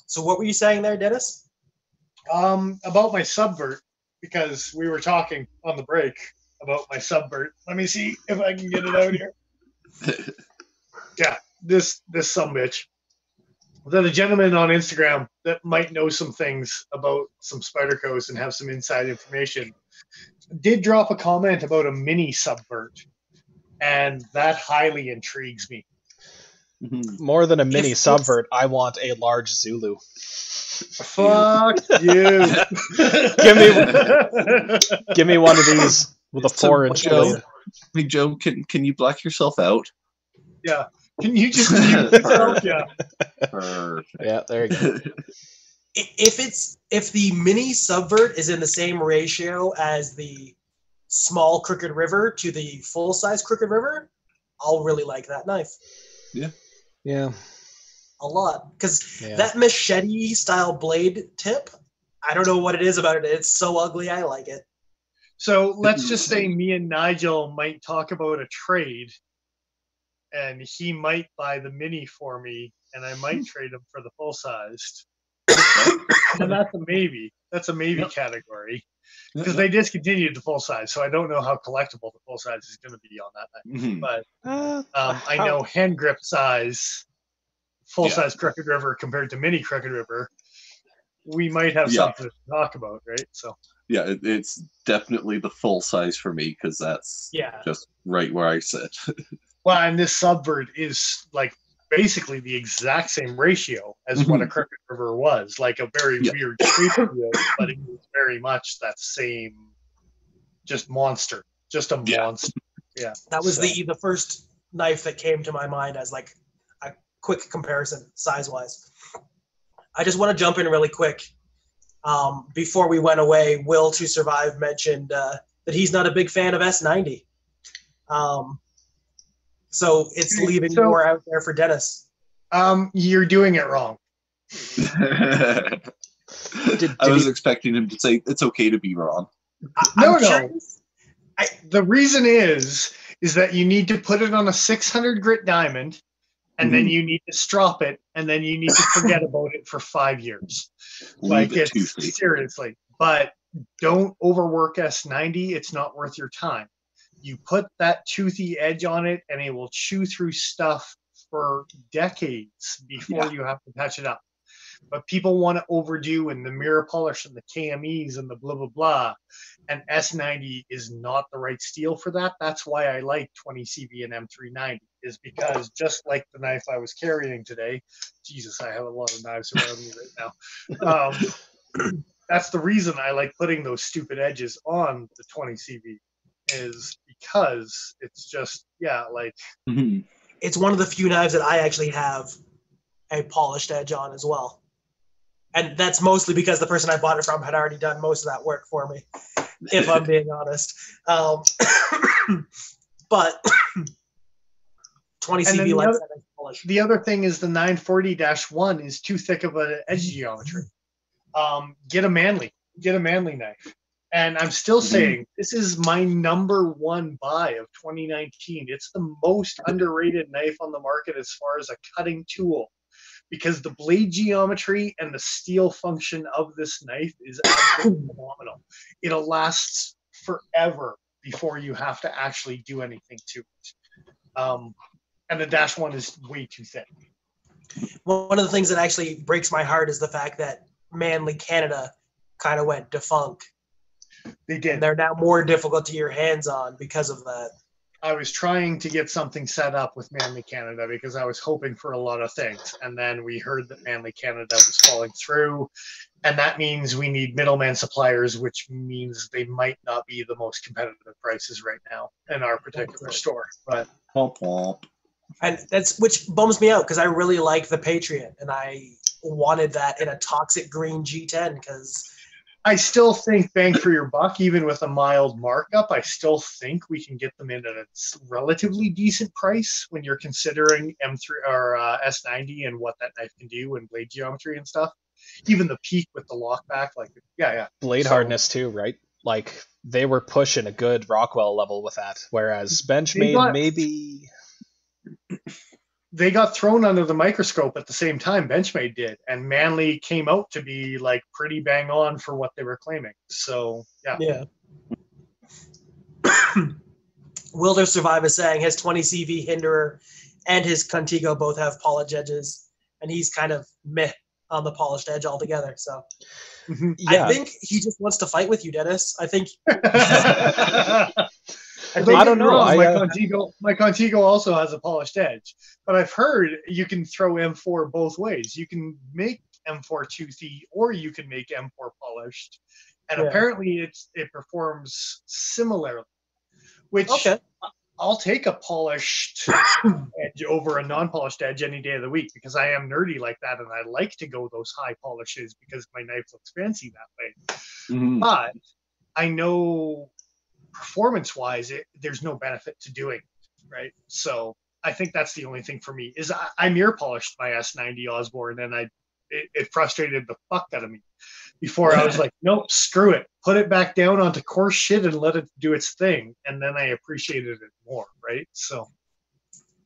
So what were you saying there, Dennis? About my subvert, because we were talking on the break about my subvert. Let me see if I can get it out here. Yeah, this sumbitch. There's a gentleman on Instagram that might know some things about some Spydercos and have some inside information. Did drop a comment about a mini subvert, and that highly intrigues me. More than a mini subvert, I want a large Zulu. Fuck you. Give me one of these with a 4-inch blade. Big Joe, can you black yourself out? Yeah. Can you just mute yourself? Yeah. Perfect. Yeah, there you go. If the mini subvert is in the same ratio as the small Crooked River to the full size Crooked River, I'll really like that knife. Yeah. A lot. Because that machete style blade tip, I don't know what it is about it. It's so ugly, I like it. So let's just say me and Nigel might talk about a trade, and he might buy the mini for me, and I might trade him for the full sized. And that's a maybe. That's a maybe category. Because they discontinued the full size, so I don't know how collectible the full size is going to be on that thing. But I know hand grip size, full size Crooked River compared to mini Crooked River, we might have something to talk about, right? So yeah, it's definitely the full size for me because that's just right where I sit. Well, and this subvert is like basically the exact same ratio as what a Crooked River was, like a very weird shape to it, but it was very much that same, just monster, just a monster. Yeah, that was the first knife that came to my mind as like a quick comparison size wise. I just want to jump in really quick. Before we went away, Will to Survive mentioned that he's not a big fan of S90. So it's leaving more out there for Dennis. You're doing it wrong. I was expecting him to say it's okay to be wrong. No. The reason is that you need to put it on a 600 grit diamond, and then you need to strop it, and then you need to forget about it for 5 years. Like, it's seriously. But don't overwork S90. It's not worth your time. You put that toothy edge on it, and it will chew through stuff for decades before you have to touch it up. But people want to overdo in the mirror polish and the KMEs and the blah, blah, blah. And S90 is not the right steel for that. That's why I like 20CV and M390, is because just like the knife I was carrying today, Jesus, I have a lot of knives around me right now. That's the reason I like putting those stupid edges on the 20CV, is because it's just, it's one of the few knives that I actually have a polished edge on as well. And that's mostly because the person I bought it from had already done most of that work for me, if I'm being honest. But 20 CV likes that nice polish. The other thing is the 940-1 is too thick of an edge geometry. Get a manly knife. And I'm still saying this is my number one buy of 2019. It's the most underrated knife on the market as far as a cutting tool, because the blade geometry and the steel function of this knife is absolutely phenomenal. It'll last forever before you have to actually do anything to it. And the -1 is way too thin. One of the things that actually breaks my heart is the fact that Manly Canada kind of went defunct. They did. And they're now more difficult to get your hands on because of that. I was trying to get something set up with Manly Canada because I was hoping for a lot of things. And then we heard that Manly Canada was falling through. And that means we need middleman suppliers, which means they might not be the most competitive prices right now in our particular store. But and which bums me out because I really like the Patriot and I wanted that in a toxic green G10 because I still think bang for your buck, even with a mild markup, I still think we can get them in at a relatively decent price when you're considering M3 or S90 and what that knife can do and blade geometry and stuff. Even the peak with the lockback, blade hardness too, right? Like they were pushing a good Rockwell level with that, whereas Benchmade maybe. they got thrown under the microscope at the same time Benchmade did, and Manly came out to be like pretty bang on for what they were claiming. So yeah. Wilder Survive is saying his 20 CV Hinderer and his Contigo both have polished edges, and he's kind of meh on the polished edge altogether. So yeah. I think he just wants to fight with you, Dennis. I think. I don't know. My Contigo also has a polished edge, but I've heard you can throw M4 both ways. You can make M4 toothy, or you can make M4 polished, and apparently it performs similarly. Which I'll take a polished edge over a non-polished edge any day of the week, because I am nerdy like that, and I like to go those high polishes because my knife looks fancy that way. Mm-hmm. But I know performance-wise, there's no benefit to doing it, right? So I think that's the only thing for me is I mirror polished my S90 Osborne, and it frustrated the fuck out of me. Before I was like, nope, screw it. Put it back down onto coarse shit and let it do its thing. And then I appreciated it more, right? So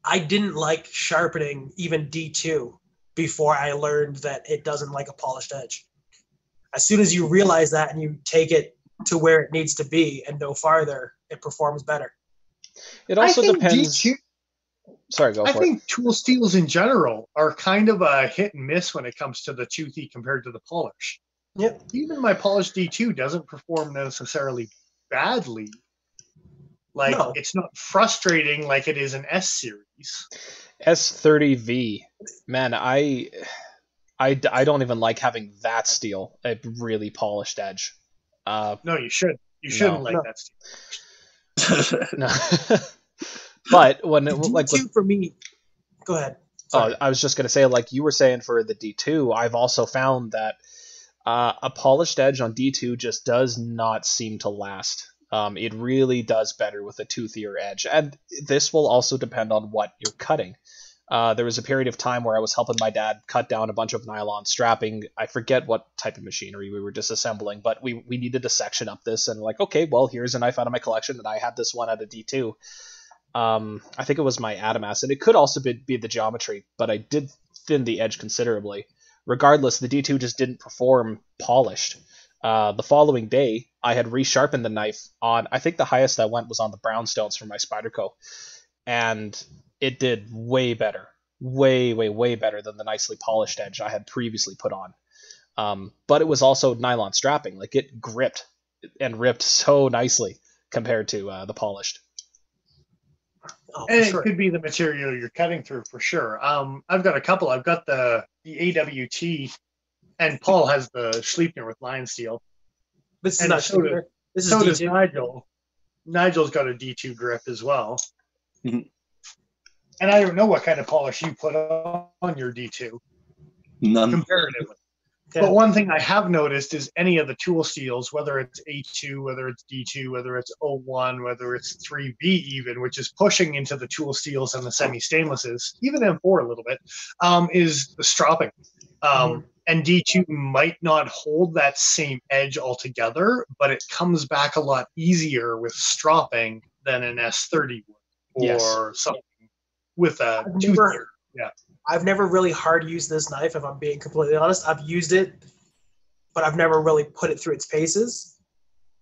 I didn't like sharpening even D2 before I learned that it doesn't like a polished edge. As soon as you realize that and you take it to where it needs to be and no farther, it performs better. It also depends. D2, Sorry, go for it. I think tool steels in general are kind of a hit and miss when it comes to the toothy compared to the polish. Yep. Even my polished D2 doesn't perform necessarily badly. Like, it's not frustrating like it is an S series. S30V. Man, I don't even like having that steel, a really polished edge. No, you should. You shouldn't like that steel. No. But when it, like D2 for me, go ahead. Sorry. Oh, I was just going to say, like you were saying for the D2, I've also found that a polished edge on D2 just does not seem to last. It really does better with a toothier edge. And this will also depend on what you're cutting. There was a period of time where I was helping my dad cut down a bunch of nylon strapping. I forget what type of machinery we were disassembling, but we needed to section up this. And like, okay, well, here's a knife out of my collection, and I had this one at a D2. I think it was my Adamas, and it could also be the geometry, but I did thin the edge considerably. Regardless, the D2 just didn't perform polished. The following day, I had resharpened the knife on, I think the highest I went was on the brownstones for my Spyderco, and it did way better. Way, way, way better than the nicely polished edge I had previously put on. But it was also nylon strapping. Like, it gripped and ripped so nicely compared to the polished. Oh, and it could be the material you're cutting through for sure. I've got a couple. I've got the AWT, and Paul has the Schliepner with line steel. This is not Schliepner. This is so D2. Does Nigel. Nigel's got a D2 grip as well. Mm-hmm. And I don't know what kind of polish you put on your D2. None. Comparatively. Okay. But one thing I have noticed is any of the tool steels, whether it's A2, whether it's D2, whether it's O1, whether it's 3B even, which is pushing into the tool steels and the semi-stainlesses, even M4 a little bit, is the stropping. And D2 might not hold that same edge altogether, but it comes back a lot easier with stropping than an S30 would, or something with a toothier. Yeah. I've never really hard used this knife, if I'm being completely honest. I've used it, but I've never really put it through its paces.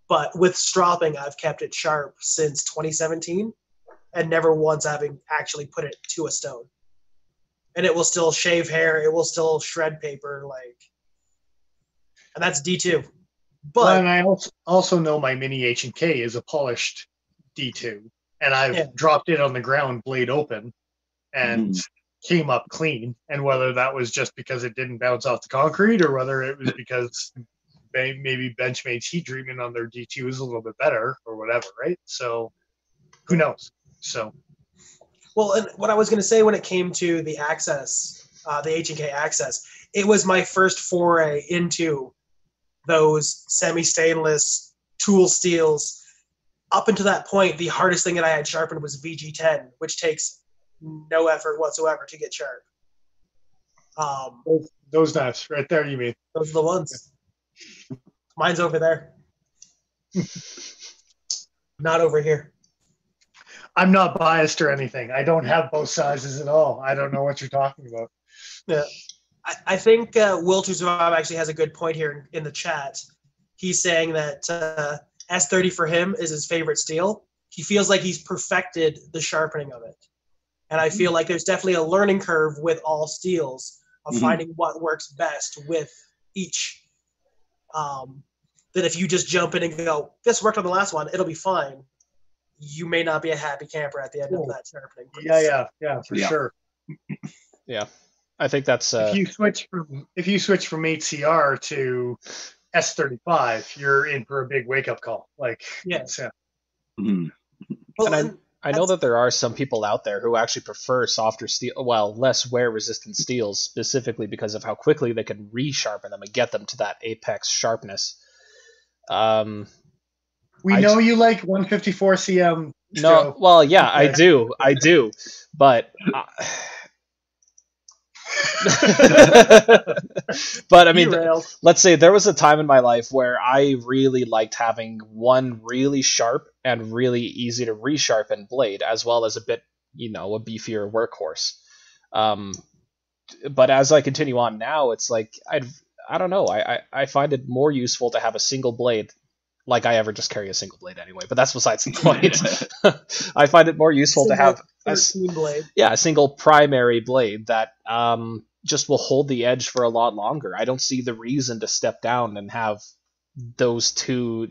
But with stropping, I've kept it sharp since 2017, and never once having actually put it to a stone. And it will still shave hair, it will still shred paper, and that's D2. But and I also know my Mini H&K is a polished D2, and I've dropped it on the ground, blade open, and came up clean. And whether that was just because it didn't bounce off the concrete, or whether it was because maybe Benchmade's heat treatment on their D2 is a little bit better, or whatever, right? So who knows? So. Well, and what I was going to say when it came to the Access, the H&K Access, it was my first foray into those semi-stainless tool steels. Up until that point, the hardest thing that I had sharpened was VG10, which takes no effort whatsoever to get sharp. Those knives right there, you mean? Those are the ones. Mine's over there. Not over here. I'm not biased or anything. I don't have both sizes at all. I don't know what you're talking about. Yeah. I think Will to Survive actually has a good point here in the chat. He's saying that S30 for him is his favorite steel. He feels like he's perfected the sharpening of it. And I feel like there's definitely a learning curve with all steels of finding what works best with each. That if you just jump in and go, this worked on the last one, it'll be fine. You may not be a happy camper at the end of that sharpening. Yeah, for sure. Yeah. I think that's if you switch from 8CR to S35, you're in for a big wake up call. Like yes. Yeah. Well, and I know that there are some people out there who actually prefer softer steel, less wear resistant steels, specifically because of how quickly they can resharpen them and get them to that apex sharpness. We know you like 154 cm. No, Joe. well, yeah, I do, but. But I mean, let's say there was a time in my life where I really liked having one really sharp and really easy to resharpen blade, as well as a bit, a beefier workhorse. But as I continue on now, it's like I don't know. I find it more useful to have a single blade. Like I ever just carry a single blade anyway, but that's besides the point. I find it more useful to have a single primary blade that just will hold the edge for a lot longer. I don't see the reason to step down and have those two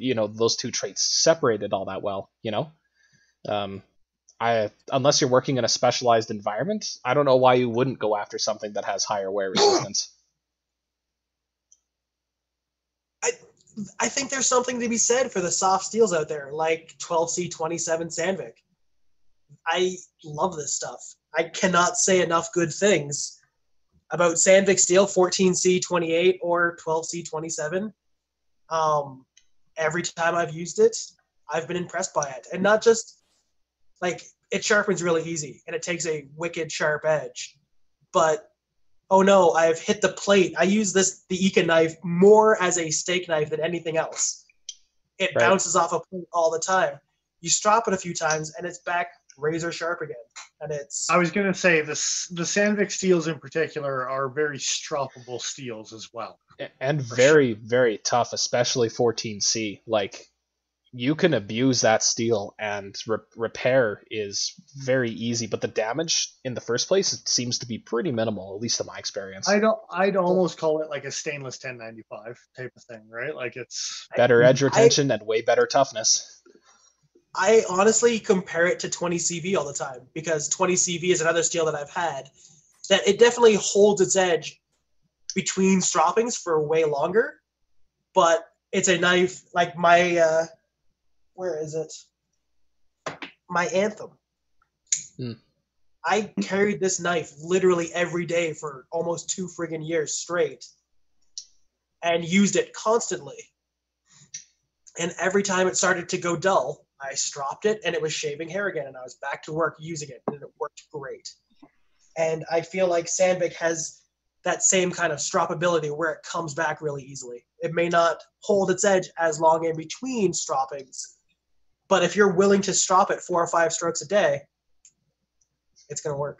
traits separated all that well. Unless you're working in a specialized environment, I don't know why you wouldn't go after something that has higher wear resistance. I think there's something to be said for the soft steels out there, like 12C27 Sandvik. I love this stuff. I cannot say enough good things about Sandvik steel, 14C28 or 12C27. Every time I've used it, I've been impressed by it. And not just, like, it sharpens really easy, and it takes a wicked sharp edge. But oh no, I've hit the plate. I use the Ika knife more as a steak knife than anything else. It bounces off a plate all the time. You strop it a few times, and it's back razor sharp again. And I was going to say, the Sandvik steels in particular are very stroppable steels as well. And very, very tough, especially 14C. Like, you can abuse that steel, and repair is very easy, but the damage in the first place seems to be pretty minimal, at least in my experience. I'd almost call it like a stainless 1095 type of thing, right? Like it's better edge retention and way better toughness. I honestly compare it to 20CV all the time, because 20CV is another steel that I've had that it definitely holds its edge between stroppings for way longer, but it's a knife like my where is it? My Anthem. I carried this knife literally every day for almost 2 friggin' years straight and used it constantly. And every time it started to go dull, I stropped it and it was shaving hair again, and I was back to work using it, and it worked great. And I feel like Sandvik has that same kind of stroppability where it comes back really easily. It may not hold its edge as long in between stroppings, but if you're willing to strop it 4 or 5 strokes a day, it's going to work.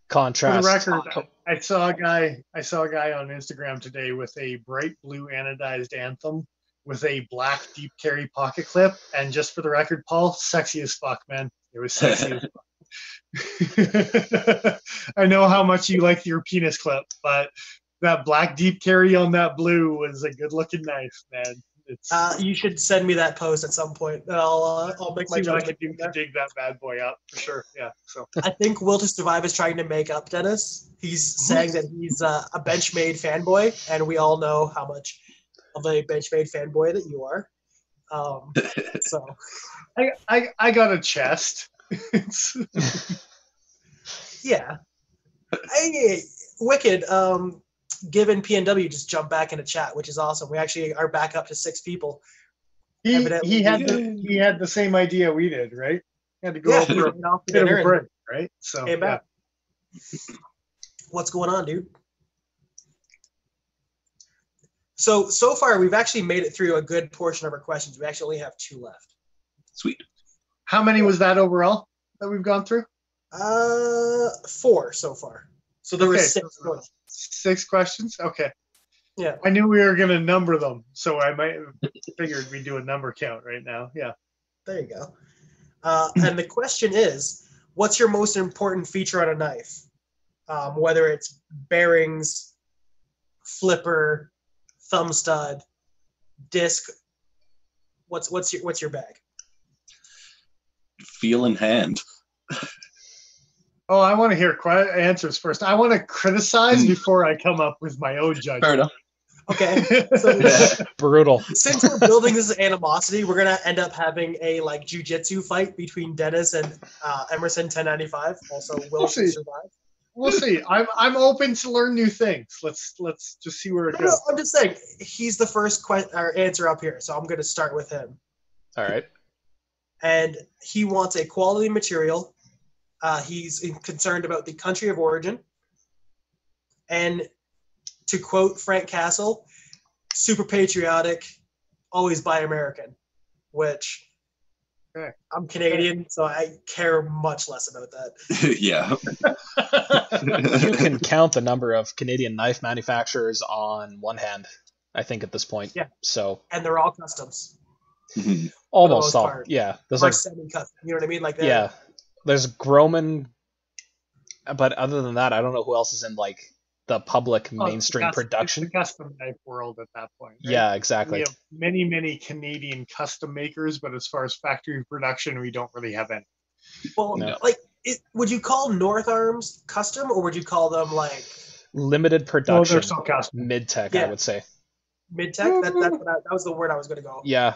Contrast. For the record, I saw a guy on Instagram today with a bright blue anodized Anthem with a black deep carry pocket clip. And just for the record, Paul, sexy as fuck, man. It was sexy as fuck. I know how much you like your penis clip, but that black deep carry on that blue was a good looking knife, man. You should send me that post at some point, and I'll make my judgment. To dig that bad boy up for sure. Yeah. So I think Will to Survive is trying to make up Dennis. He's saying that he's a Benchmade fanboy, and we all know how much of a Benchmade fanboy that you are. So I got a chest. Yeah. Hey, wicked. Given PNW just jumped back into chat, which is awesome. We actually are back up to 6 people. He had the same idea we did, right? He had to go off for a bit of a break, right? So came back. What's going on, dude? So far we've actually made it through a good portion of our questions. We actually only have 2 left. Sweet. How many was that overall? that we've gone through? 4 so far. So there were 6 questions. 6 questions? Okay. Yeah. I knew we were going to number them, so I might have figured we'd do a number count right now. Yeah. There you go. And the question is, what's your most important feature on a knife? Whether it's bearings, flipper, thumb stud, disc. What's your bag? Feel in hand. Oh, I want to hear answers first. I want to criticize before I come up with my own judgment. Fair enough. Okay, so brutal. Since we're building this animosity, we're gonna end up having a like jiu-jitsu fight between Dennis and Emerson 1095. Also, will she survive? We'll see. I'm open to learn new things. Let's just see where it goes. No, I'm just saying he's the first answer up here, so I'm gonna start with him. All right. And he wants a quality material. He's concerned about the country of origin. And to quote Frank Castle, super patriotic, always buy American, which I'm Canadian, so I care much less about that. Yeah. You can count the number of Canadian knife manufacturers on one hand, I think, at this point. Yeah. So. And they're all customs. Almost all. Yeah. There's like semi-custom. You know what I mean? Like that. Yeah. There's Groman, but other than that, I don't know who else is in like the public mainstream production. It's the custom knife world at that point. Right? Yeah, exactly. We have many Canadian custom makers, but as far as factory production, we don't really have any. Well, like, would you call North Arms custom, or would you call them like limited production? They're still custom. Mid-tech, I would say. Mid-tech? That was the word I was going to go. Yeah.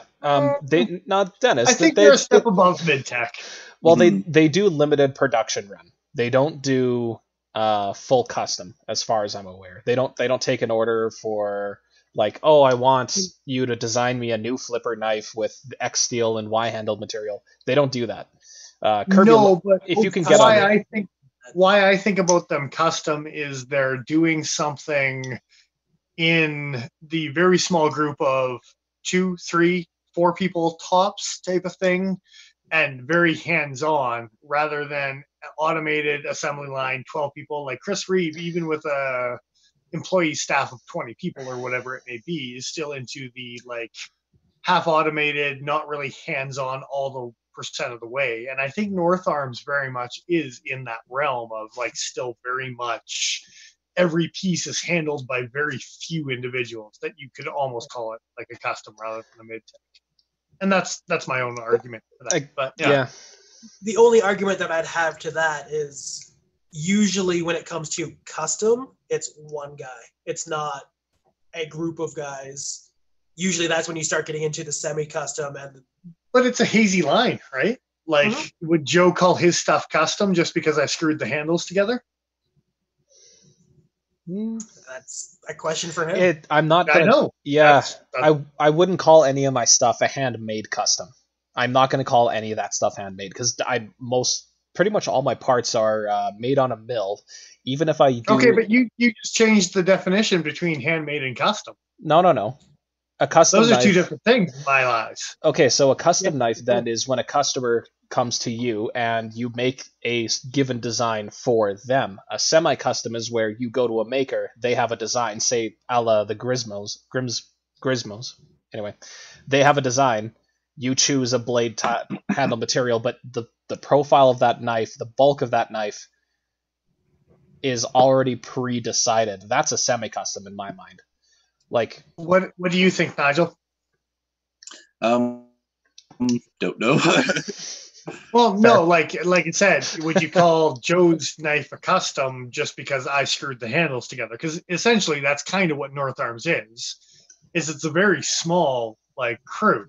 Dennis. I think they're a step above mid-tech. Well, they do limited production run. They don't do full custom, as far as I'm aware. They don't take an order for like, oh, I want you to design me a new flipper knife with X steel and Y handled material. They don't do that. Kirby, no, but if you can get on why I think about them custom is they're doing something in the very small group of 2, 3, 4 people tops type of thing, and very hands-on rather than automated assembly line, 12 people. Like Chris Reeve, even with a employee staff of 20 people or whatever it may be, is still into the like half automated, not really hands-on all the percent of the way. And I think North Arms very much is in that realm of like still very much every piece is handled by very few individuals, that you could almost call it like a custom rather than a mid-tech. And that's my own argument for that. But yeah. The only argument that I'd have to that is usually when it comes to custom, it's one guy. It's not a group of guys. Usually that's when you start getting into the semi-custom. But it's a hazy line, right? Like, would Joe call his stuff custom just because I screwed the handles together? That's a question for him. I'm not gonna, I know. Yeah, I wouldn't call any of my stuff a handmade custom. I'm not going to call any of that stuff handmade because pretty much all my parts are made on a mill. Even if I do. Okay, but you just changed the definition between handmade and custom. No. A custom Those are knife, 2 different things in my eyes. Okay, so a custom knife then is when a customer comes to you and you make a given design for them. A semi-custom is where you go to a maker, they have a design, say a la the Grismos. Anyway, they have a design. You choose a blade handle material, but the profile of that knife, the bulk of that knife, is already pre-decided. That's a semi-custom in my mind. Like, what do you think, Nigel? Don't know. Well, no, like I said, would you call Joe's knife a custom just because I screwed the handles together? Because essentially, that's kind of what North Arms is. It's a very small like crew.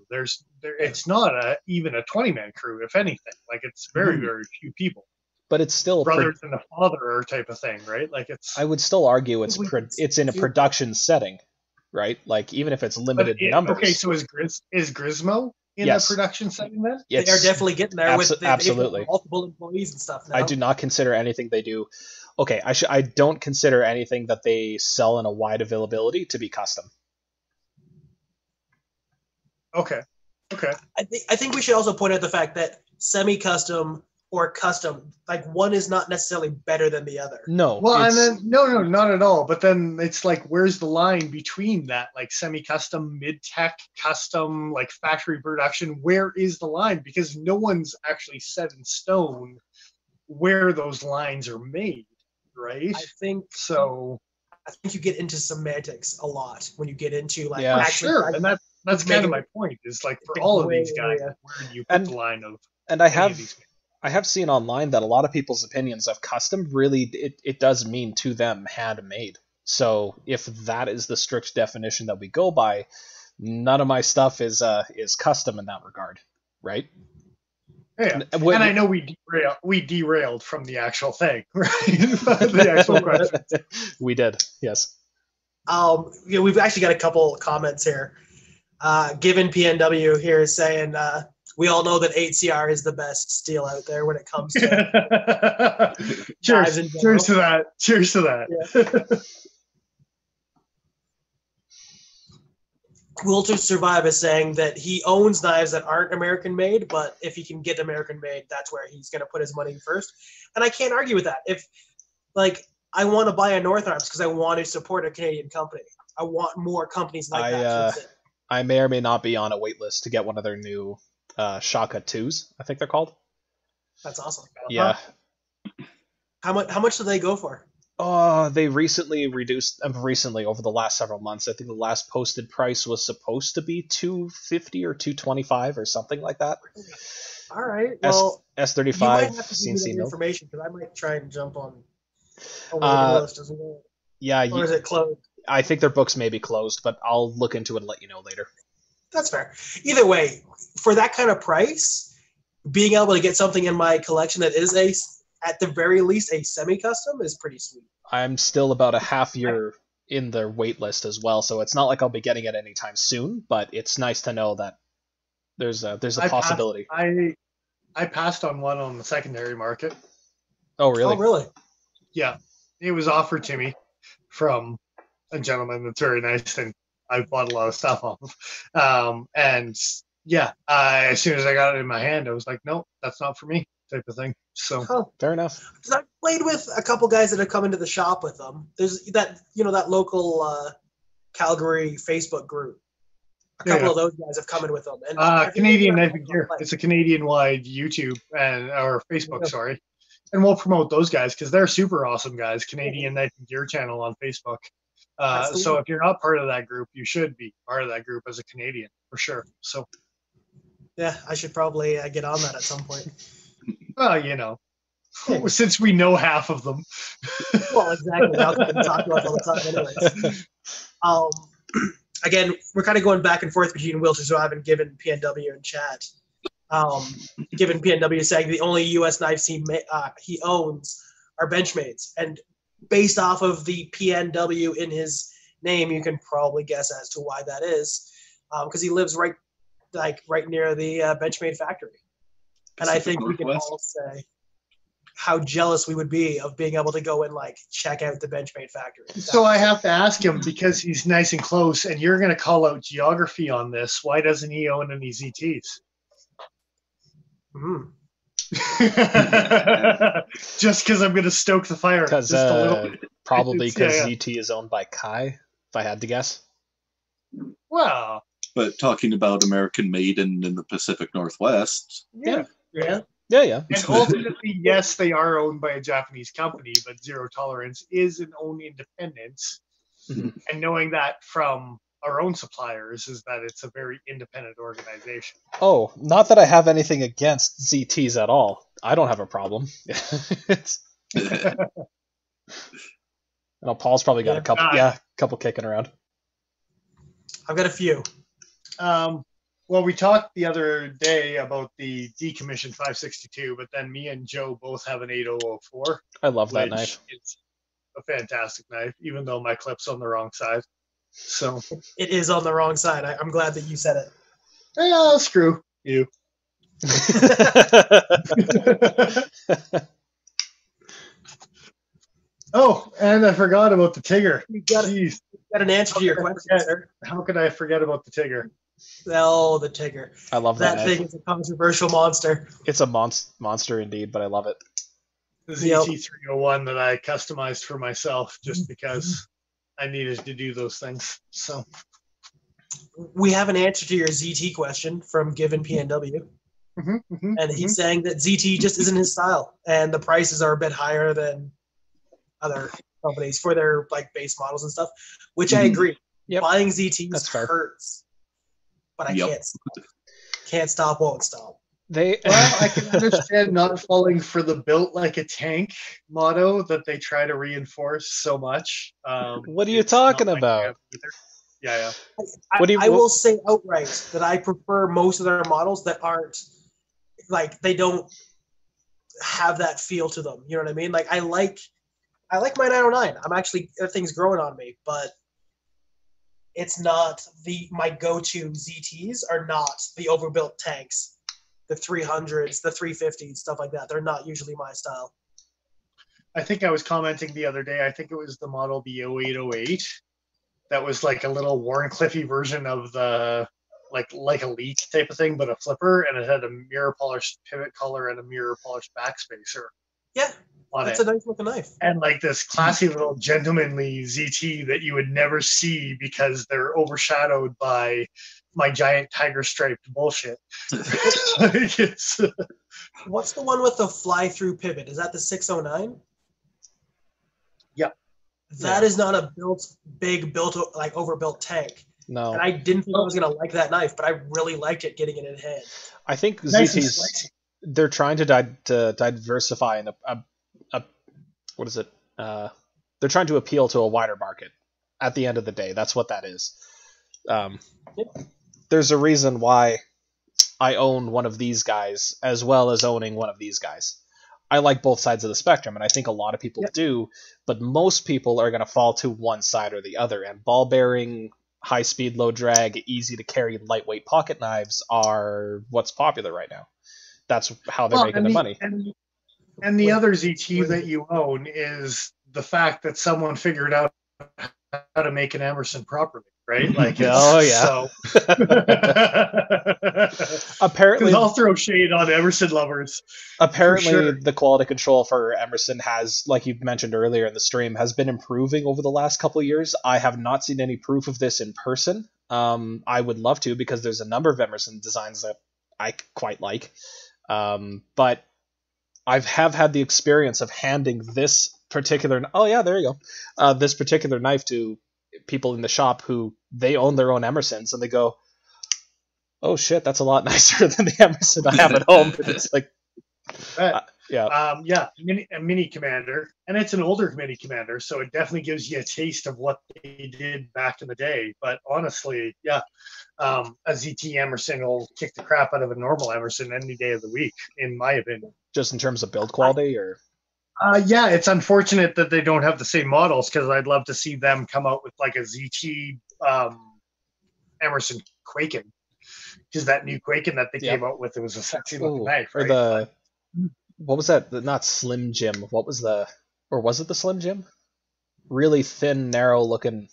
It's not even a 20-man crew, if anything. Like, it's very few people. But it's still brothers and a father type of thing, right? Like, it's. I would still argue it's in a production setting, right? Like, even if it's limited numbers. Okay, so is Grismo in the production setting then? They are definitely getting there with absolutely multiple employees and stuff now. I do not consider anything they do. Okay, I don't consider anything that they sell in a wide availability to be custom. Okay. I think we should also point out the fact that semi-custom or custom. Like one is not necessarily better than the other. No. Well, and then no, not at all. But then it's like, where's the line between that? Like semi-custom, mid-tech, custom, like factory production. Where is the line? Because no one's actually set in stone where those lines are made, right? I think so. I think you get into semantics a lot when you get into like sure, and that's kind of my point. Is like for all of these guys, where do you put the line of? And I have seen online that a lot of people's opinions of custom really it does mean to them handmade. So if that is the strict definition that we go by, none of my stuff is custom in that regard, right? Yeah, and I know we derailed from the actual thing, right? The actual question. We did, yes. We've actually got a couple comments here. Given PNW here is saying, we all know that 8CR is the best steel out there when it comes to cheers to that. Cheers to that. Yeah. Will to Survive is saying that he owns knives that aren't American made, but if he can get American made, that's where he's going to put his money first. And I can't argue with that. If, like, I want to buy a North Arms because I want to support a Canadian company. I want more companies like that. I may or may not be on a wait list to get one of their new Shaka 2s, I think they're called. That's awesome. Yeah. How much do they go for? They recently reduced over the last several months. I think the last posted price was supposed to be $250 or $225 or something like that. All right. Well, S35 you might have to give me CNC that information because I might try and jump on the list as well. Yeah. Or is it closed? I think their books may be closed, but I'll look into it and let you know later. That's fair. Either way, for that kind of price, being able to get something in my collection that is at the very least a semi-custom is pretty sweet. I'm still about a half year in their wait list as well, so it's not like I'll be getting it anytime soon, but it's nice to know that there's a possibility. I passed on one on the secondary market. Oh, really? Oh, really? Yeah. It was offered to me from a gentleman that's very nice, and I bought a lot of stuff off of. And yeah, as soon as I got it in my hand, I was like, no, that's not for me, type of thing. So fair enough. I played with a couple guys that have come into the shop with them. There's that local Calgary Facebook group. A couple of those guys have come in with them. And Canadian Knife and Gear. It's a Canadian-wide YouTube or Facebook, sorry. And we'll promote those guys because they're super awesome guys. Canadian Knife and Gear channel on Facebook. So if you're not part of that group, you should be part of that group as a Canadian for sure. So yeah, I should probably get on that at some point. Well, since we know half of them. Well, exactly. Now we can talk about all the time anyways. Again, we're kind of going back and forth between Will to Survive and Given PNW in chat. Given PNW saying the only U.S. knives he owns are Benchmade's. And based off of the PNW in his name, you can probably guess as to why that is. Because he lives right near the Benchmade factory. And I think we can all say how jealous we would be of being able to go and check out the Benchmade factory. So I have to ask him, because he's nice and close, and you're going to call out geography on this. Why doesn't he own any ZTs? Just because I'm going to stoke the fire. Because probably because ZT is owned by Kai, if I had to guess. Well, but talking about American made in the Pacific Northwest. Yeah. And ultimately, yes, they are owned by a Japanese company, but Zero Tolerance is an own independence. Mm-hmm. And knowing that from our own suppliers is that it's a very independent organization. Oh, not that I have anything against ZTs at all. I don't have a problem. Paul's probably got a couple kicking around. I've got a few. Well, we talked the other day about the decommissioned 562, but then me and Joe both have an 8004. I love that knife. It's a fantastic knife, even though my clip's on the wrong side. So it is on the wrong side. I'm glad that you said it. Yeah, screw you. Oh, and I forgot about the Tigger. You got an answer to your question, sir. How could I forget about the Tigger? Oh, the Tigger. I love that thing is a controversial monster. It's a monster indeed, but I love it. The ZT301 that I customized for myself just because I needed to do those things. So we have an answer to your ZT question from Given PNW. And he's saying that ZT just isn't his style, and the prices are a bit higher than other companies for their like base models and stuff, which I agree. Yep. Buying ZTs hurts, but I can't stop, won't stop. I can understand not falling for the built like a tank motto that they try to reinforce so much. What are you talking about? Yeah. I will say outright that I prefer most of their models that aren't like they don't have that feel to them. You know what I mean? Like I like my 909. I'm actually that thing's growing on me, but it's not my go-to ZTs are not the overbuilt tanks. The 300s, the 350s, stuff like that. They're not usually my style. I think I was commenting the other day. I think it was the model the 0808 that was like a little Warncliffey version of the like a leak type of thing, but a flipper, and it had a mirror polished pivot collar and a mirror polished backspacer. Yeah, that's a nice looking knife. And like this classy little gentlemanly ZT that you would never see because they're overshadowed by my giant tiger striped bullshit. What's the one with the fly through pivot? Is that the 609? Yep. That is not a overbuilt tank. No. And I didn't think I was going to like that knife, but I really liked it getting it in hand. I think ZTs, they're trying to diversify in what is it? They're trying to appeal to a wider market. At the end of the day, that's what that is. There's a reason why I own one of these guys as well as owning one of these guys. I like both sides of the spectrum, and I think a lot of people do, but most people are going to fall to one side or the other, and ball bearing, high speed, low drag, easy to carry, lightweight pocket knives are what's popular right now. That's how they're making their money. And the other ZT that you own is the fact that someone figured out how to make an Emerson properly, right? Like, apparently, I'll throw shade on Emerson lovers. Apparently, the quality control for Emerson has, like you mentioned earlier in the stream, has been improving over the last couple of years. I have not seen any proof of this in person. I would love to, because there's a number of Emerson designs that I quite like. But I have had the experience of handing this particular this particular knife to people in the shop who they own their own Emersons, and they go, "Oh shit, that's a lot nicer than the Emerson I have at home." But it's like, a mini commander, and it's an older mini commander, so it definitely gives you a taste of what they did back in the day. But honestly, a ZT Emerson will kick the crap out of a normal Emerson any day of the week, in my opinion. Just in terms of build quality, or? It's unfortunate that they don't have the same models, because I'd love to see them come out with like a ZT Emerson Quaken, because that new Quaken that they came out with, it was a sexy looking knife. Right? Or what was that? Not Slim Jim. What was or was it the Slim Jim? Really thin, narrow looking.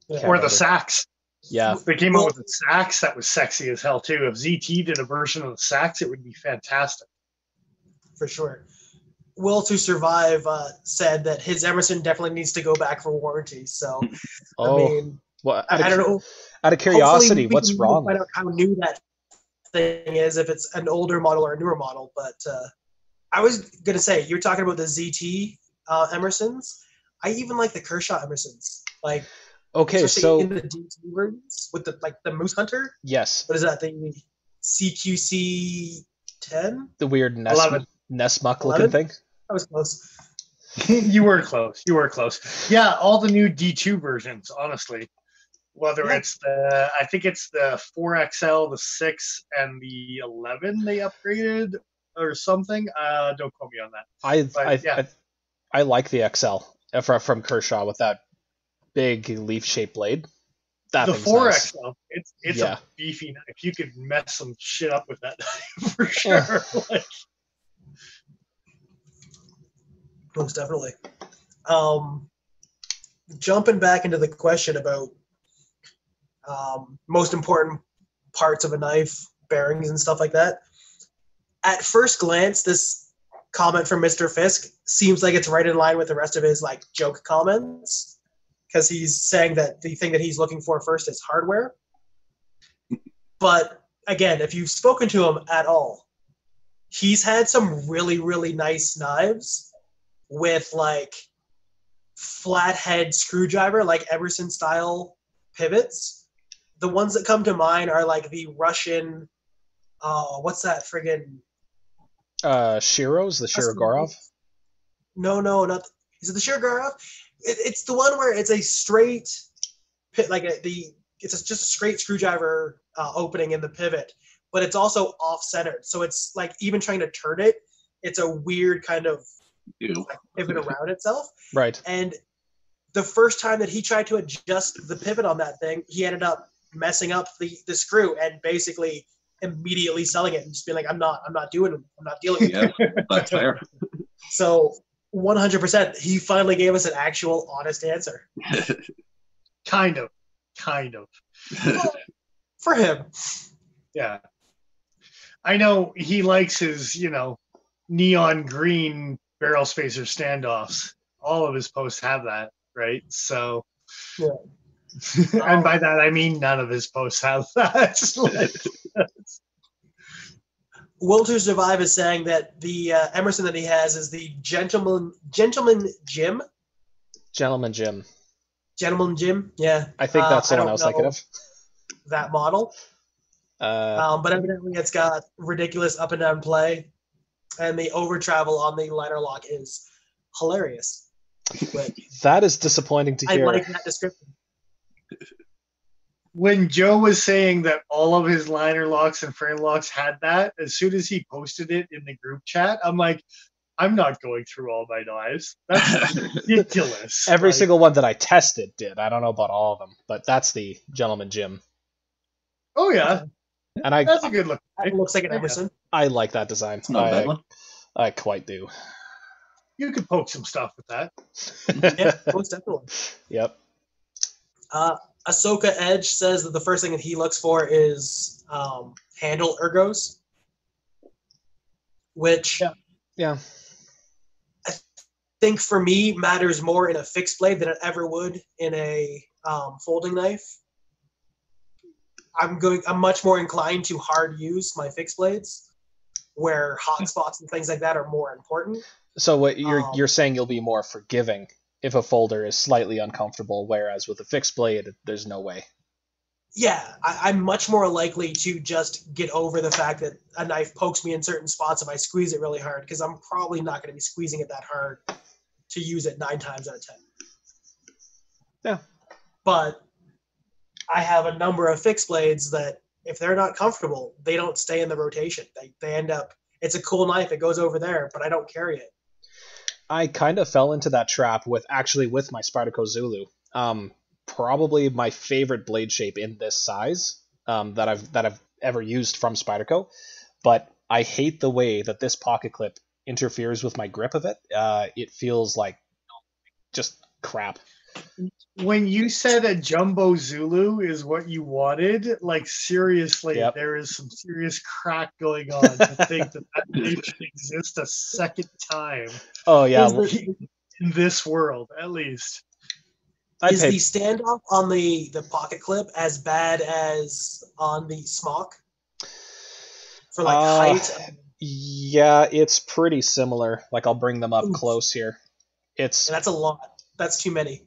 Or the Sax. Yeah. They came out with the Sax that was sexy as hell too. If ZT did a version of the Sax, it would be fantastic. For sure. Will to Survive said that his Emerson definitely needs to go back for warranty. So, I mean, I don't know. Out of curiosity, what's wrong? I don't know how new that thing is, if it's an older model or a newer model. But I was going to say, you're talking about the ZT Emersons. I even like the Kershaw Emersons. Like, okay, so in the DT versions with the Moose Hunter. Yes. What is that thing? CQC 10. The weird Nesmuck looking thing. That was close. You were close. Yeah, all the new D2 versions, honestly. Whether it's I think it's the 4XL, the 6, and the 11 they upgraded or something. Don't quote me on that. I like the XL from Kershaw with that big leaf-shaped blade. The 4XL, nice. It's a beefy knife. You could mess some shit up with that knife for sure. Most definitely. Jumping back into the question about most important parts of a knife, bearings and stuff like that. At first glance, this comment from Mr. Fisk seems like it's right in line with the rest of his like joke comments, because he's saying that the thing that he's looking for first is hardware. But again, if you've spoken to him at all, he's had some really, really nice knives with like flathead screwdriver, like Emerson style pivots. The ones that come to mind are like the Russian, what's that friggin'? Shiro's, the Shirogorov? No, not. Is it the Shirogorov? It's the one where it's a straight, like just a straight screwdriver opening in the pivot, but it's also off-centered. So it's like even trying to turn it, it's a weird kind of like, pivot around itself. Right. And the first time that he tried to adjust the pivot on that thing, he ended up messing up the screw and basically immediately selling it and just being like, I'm not dealing with it. Yeah, that's fair. So 100%, he finally gave us an actual honest answer. Kind of. Well, for him. Yeah. I know he likes his, neon green barrel spacer standoffs. All of his posts have that, right? So, yeah. And by that I mean none of his posts have that. Will to Survive is saying that the Emerson that he has is the Gentleman Jim. Gentleman Jim. Gentleman Jim, yeah. I think that's the one I was thinking of. That model. But evidently it's got ridiculous up and down play, and the over travel on the liner lock is hilarious. But that is disappointing to hear. I like that description. When Joe was saying that all of his liner locks and frame locks had that, as soon as he posted it in the group chat, I'm like, I'm not going through all my knives. That's ridiculous. Every single one that I tested did. I don't know about all of them, but that's the Gentleman Jim. Oh, yeah. And that's a good look. It looks like an Emerson. I like that design. It's not a bad one. I quite do. You could poke some stuff with that. Yeah, most definitely. Yep. Ahsoka Edge says that the first thing that he looks for is handle ergos, which yeah. I think for me matters more in a fixed blade than it ever would in a folding knife. I'm much more inclined to hard use my fixed blades, where hot spots and things like that are more important. So what you're saying, you'll be more forgiving if a folder is slightly uncomfortable, whereas with a fixed blade, there's no way. Yeah, I'm much more likely to just get over the fact that a knife pokes me in certain spots if I squeeze it really hard, because I'm probably not going to be squeezing it that hard to use it 9 times out of 10. Yeah. But I have a number of fixed blades that if they're not comfortable, they don't stay in the rotation. They end up, it's a cool knife, it goes over there, but I don't carry it. I kind of fell into that trap with my Spyderco Zulu. Probably my favorite blade shape in this size that I've ever used from Spyderco, but I hate the way that this pocket clip interferes with my grip of it. It feels like just crap. When you said a jumbo Zulu is what you wanted, like seriously, Yep. There is some serious crack going on to think that name should exist a second time. Oh yeah, in this world, at least. Is the standoff on the pocket clip as bad as on the smock? For like height? Yeah, it's pretty similar. Like I'll bring them up close here. And that's a lot. That's too many.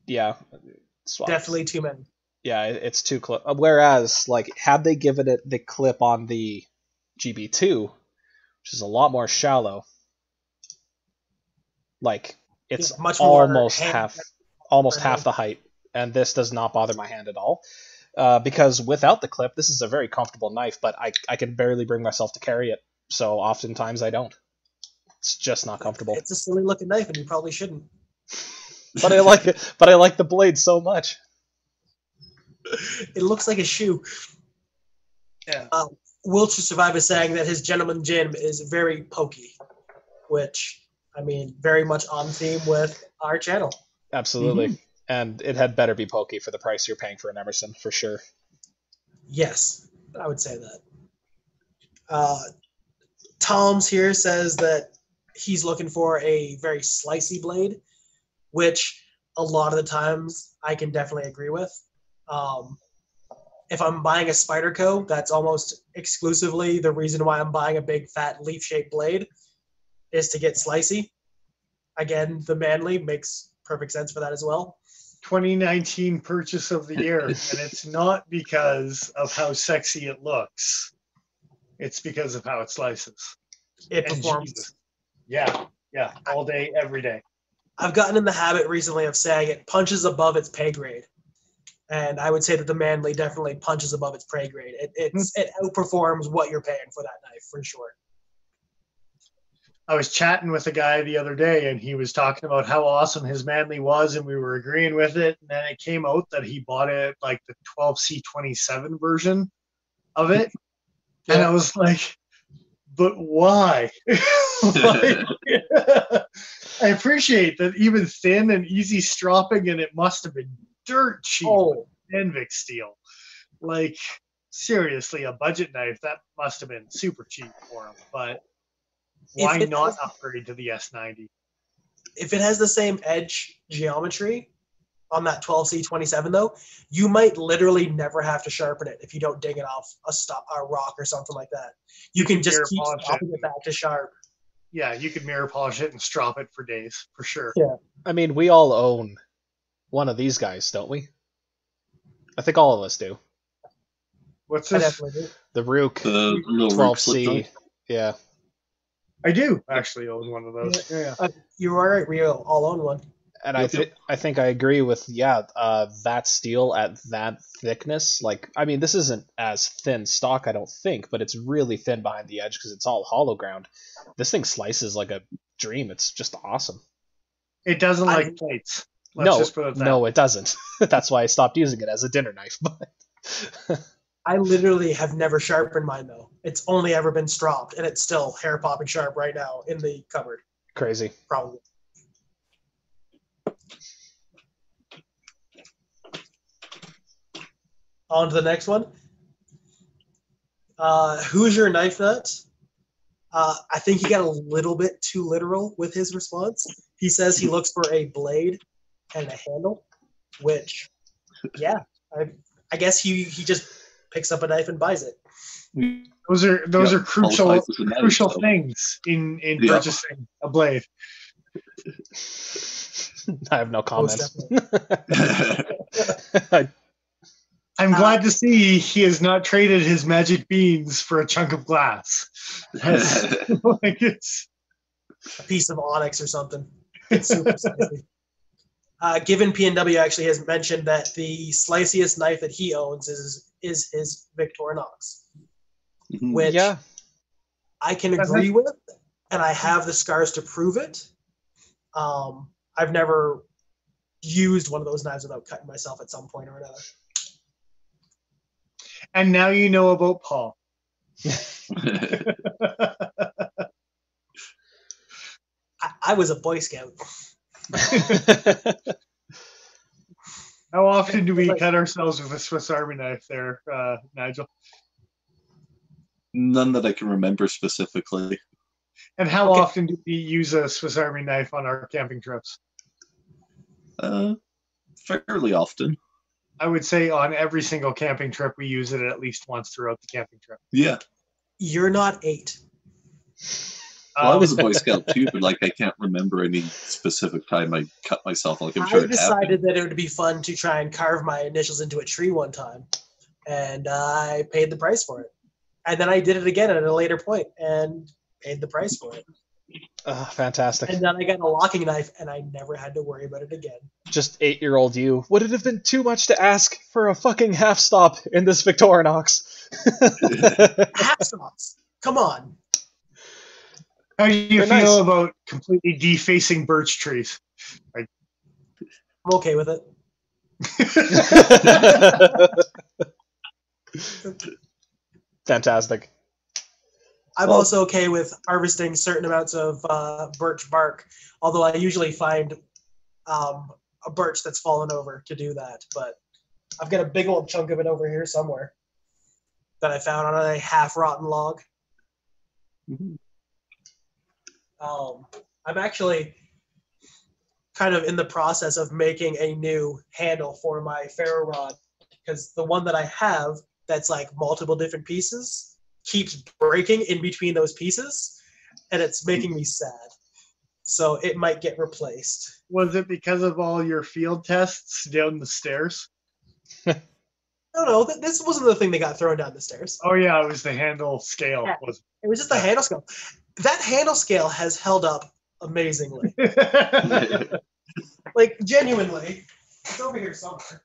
Yeah. Definitely too many. Yeah, it's too close. Whereas, like, had they given it the clip on the GB2, which is a lot more shallow, like, it's much almost half the height, and this does not bother my hand at all. Because without the clip, this is a very comfortable knife, but I can barely bring myself to carry it, so oftentimes I don't. It's just not comfortable. It's a silly looking knife, and you probably shouldn't. But I like it. But I like the blade so much. It looks like a shoe. Yeah. Will to Survive is saying that his Gentleman Jim is very pokey, which, I mean, very much on theme with our channel. Absolutely. And it had better be Pokey for the price you're paying for an Emerson, for sure. Yes, I would say that. Tom's here says that he's looking for a very slicey blade, which a lot of the times I can definitely agree with. If I'm buying a Spyderco, that's almost exclusively the reason why I'm buying a big fat leaf-shaped blade is to get slicey. Again, the Manly makes perfect sense for that as well. 2019 purchase of the year, and it's not because of how sexy it looks. It's because of how it slices. It performs. Jesus. Yeah, all day, every day. I've gotten in the habit recently of saying it punches above its pay grade. And I would say that the Manly definitely punches above its pay grade. It outperforms what you're paying for that knife, for sure. I was chatting with a guy the other day, and he was talking about how awesome his Manly was, and we were agreeing with it. And then it came out that he bought it, like the 12C27 version of it. Yeah. And I was like, but why? I appreciate that even thin and easy stropping, and it must have been dirt cheap. Envix steel. Like, seriously, a budget knife, that must have been super cheap for him. But why not upgrade to the S90? If it has the same edge geometry on that 12C27, though, you might literally never have to sharpen it if you don't dig it off a rock or something like that. You can just keep swapping it back to sharp. Yeah, you could mirror polish it and strop it for days, for sure. Yeah. I mean, we all own one of these guys, don't we? I think all of us do. What's this? I definitely do. The Rook 12C. Yeah. I do actually own one of those. Yeah. You're all right. We all own one. And I think I agree with that steel at that thickness. Like, I mean, this isn't as thin stock, I don't think, but it's really thin behind the edge because it's all hollow ground. This thing slices like a dream. It's just awesome. It doesn't like plates. No, it doesn't. That's why I stopped using it as a dinner knife. But I literally have never sharpened mine, though. It's only ever been stropped, and it's still hair-popping sharp right now in the cupboard. Crazy. Probably. On to the next one. Who's your knife nut? I think he got a little bit too literal with his response. He says he looks for a blade and a handle, which, yeah, I guess he just picks up a knife and buys it. Those are crucial things in purchasing a blade. I have no comments. I'm glad to see he has not traded his magic beans for a chunk of glass. Like it's a piece of onyx or something. It's super spicy. Given PNW actually has mentioned that the sliciest knife that he owns is his Victorinox, which I can agree with, and I have the scars to prove it. I've never used one of those knives without cutting myself at some point or another. And now you know about Paul. I was a Boy Scout. How often do we cut ourselves with a Swiss Army knife there, Nigel? None that I can remember specifically. And how often do we use a Swiss Army knife on our camping trips? Fairly often. I would say on every single camping trip, we use it at least once throughout the camping trip. Yeah. You're not 8. Well, I was a Boy Scout too, but I can't remember any specific time I cut myself. I'm sure I decided that it would be fun to try and carve my initials into a tree one time, and I paid the price for it. And then I did it again at a later point and paid the price for it. Fantastic. And then I got a locking knife, and I never had to worry about it again. Just 8-year-old you. Would it have been too much to ask for a fucking half stop in this Victorinox? Half stops? Come on. How do you feel about completely defacing birch trees? I'm okay with it. Fantastic. I'm also okay with harvesting certain amounts of birch bark, although I usually find a a birch that's fallen over to do that. But I've got a big old chunk of it over here somewhere that I found on a half-rotten log. Mhm. I'm actually kind of in the process of making a new handle for my ferro rod because the one that I have that's like multiple different pieces keeps breaking in between those pieces, and it's making me sad. So it might get replaced. Was it because of all your field tests down the stairs? No, this wasn't the thing that got thrown down the stairs. Oh yeah, it was the handle scale. Yeah. It was just the handle scale. That handle scale has held up amazingly. Like, genuinely. It's over here somewhere.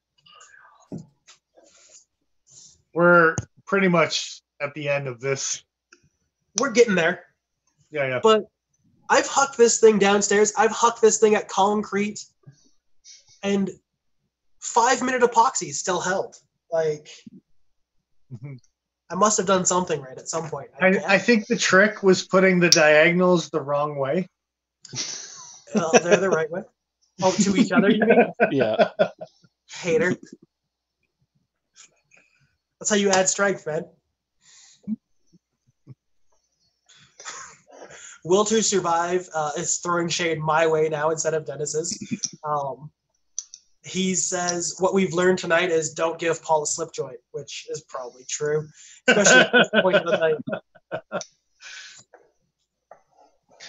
We're pretty much at the end of this. We're getting there. Yeah. But I've hucked this thing downstairs. I've hucked this thing at concrete. And 5-minute epoxy still held. Like, I must have done something right at some point. I think the trick was putting the diagonals the wrong way. They're the right way. Oh, to each other, you mean? Yeah. Hater. That's how you add strength, man. Will to Survive is throwing shade my way now instead of Dennis's. He says, what we've learned tonight is don't give Paul a slip joint, which is probably true, especially at this point of the night.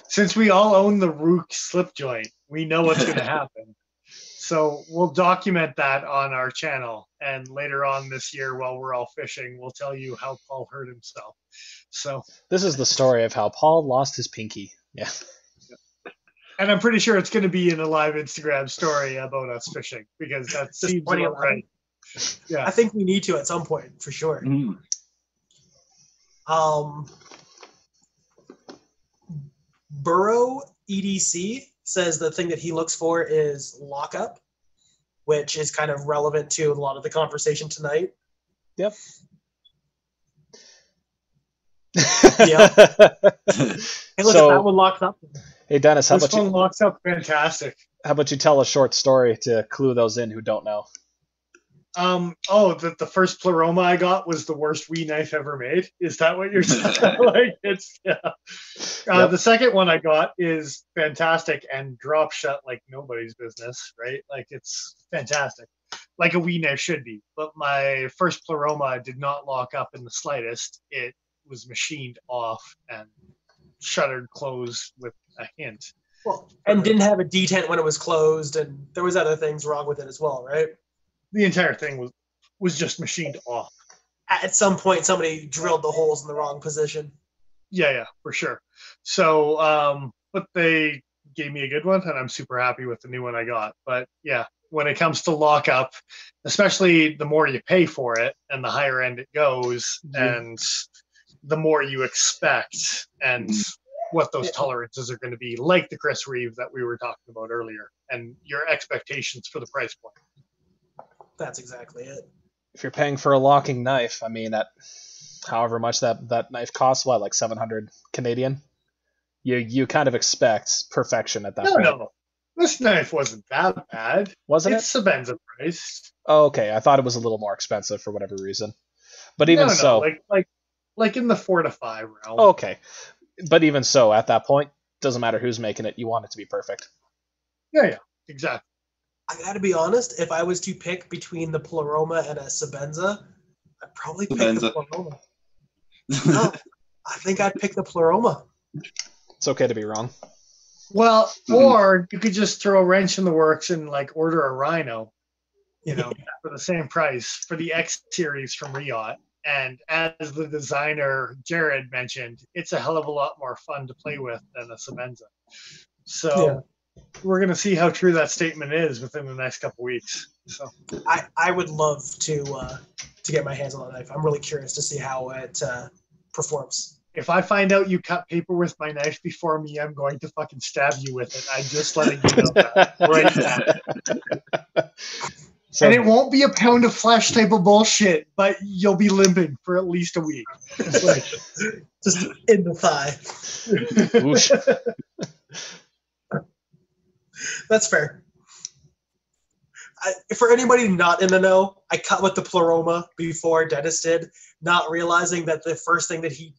Since we all own the Rook slip joint, we know what's going to happen. So we'll document that on our channel. And later on this year, while we're all fishing, we'll tell you how Paul hurt himself. So this is the story of how Paul lost his pinky. Yeah. And I'm pretty sure it's going to be in a live Instagram story about us fishing because that seems about right. Yeah, I think we need to at some point for sure. Mm. Burrow EDC says the thing that he looks for is lockup, which is kind of relevant to a lot of the conversation tonight. Yep. Yeah. Hey, look, So- if that one locks up. Hey Dennis, how this about one you? locks up fantastic. How about you tell a short story to clue those in who don't know? The first Pleroma I got was the worst wee knife ever made. Is that what you're saying? Like, it's yeah. Yep. The second one I got is fantastic and drop shut like nobody's business, right? Like, it's fantastic, like a wee knife should be. But my first Pleroma did not lock up in the slightest. It was machined off and shuttered closed with a hint. Well, and didn't have a detent when it was closed, and there was other things wrong with it as well, right? The entire thing was just machined off. At some point, somebody drilled the holes in the wrong position. Yeah, for sure. So, but they gave me a good one, and I'm super happy with the new one I got. But yeah, when it comes to lockup, especially the more you pay for it and the higher end it goes, and the more you expect, and what those tolerances are going to be, like the Chris Reeve that we were talking about earlier, and your expectations for the price point. That's exactly it. If you're paying for a locking knife, I mean, that however much that knife costs, what, like 700 Canadian? You kind of expect perfection at that point. No. This knife wasn't that bad. Wasn't It's Sabenza price. Oh, okay. I thought it was a little more expensive for whatever reason. But even so, like in the 4 to 5 realm. okay. But even so, at that point, doesn't matter who's making it. You want it to be perfect. Yeah, exactly. I gotta be honest, if I was to pick between the Pleroma and a Sabenza, I'd probably pick the Pleroma. No, I think I'd pick the Pleroma. It's okay to be wrong. Well, or you could just throw a wrench in the works and like order a Rhino, for the same price for the X series from Riot. And as the designer Jared mentioned, it's a hell of a lot more fun to play with than a Sabenza. So we're going to see how true that statement is within the next couple weeks. So I would love to get my hands on that knife. I'm really curious to see how it performs. If I find out you cut paper with my knife before me, I'm going to fucking stab you with it. I'm just letting you know that right now. So, and it won't be a pound of flesh type of bullshit, but you'll be limping for at least a week. Like, just in the thigh. That's fair. For anybody not in the know, I cut with the pleroma before Dennis did, not realizing that the first thing that he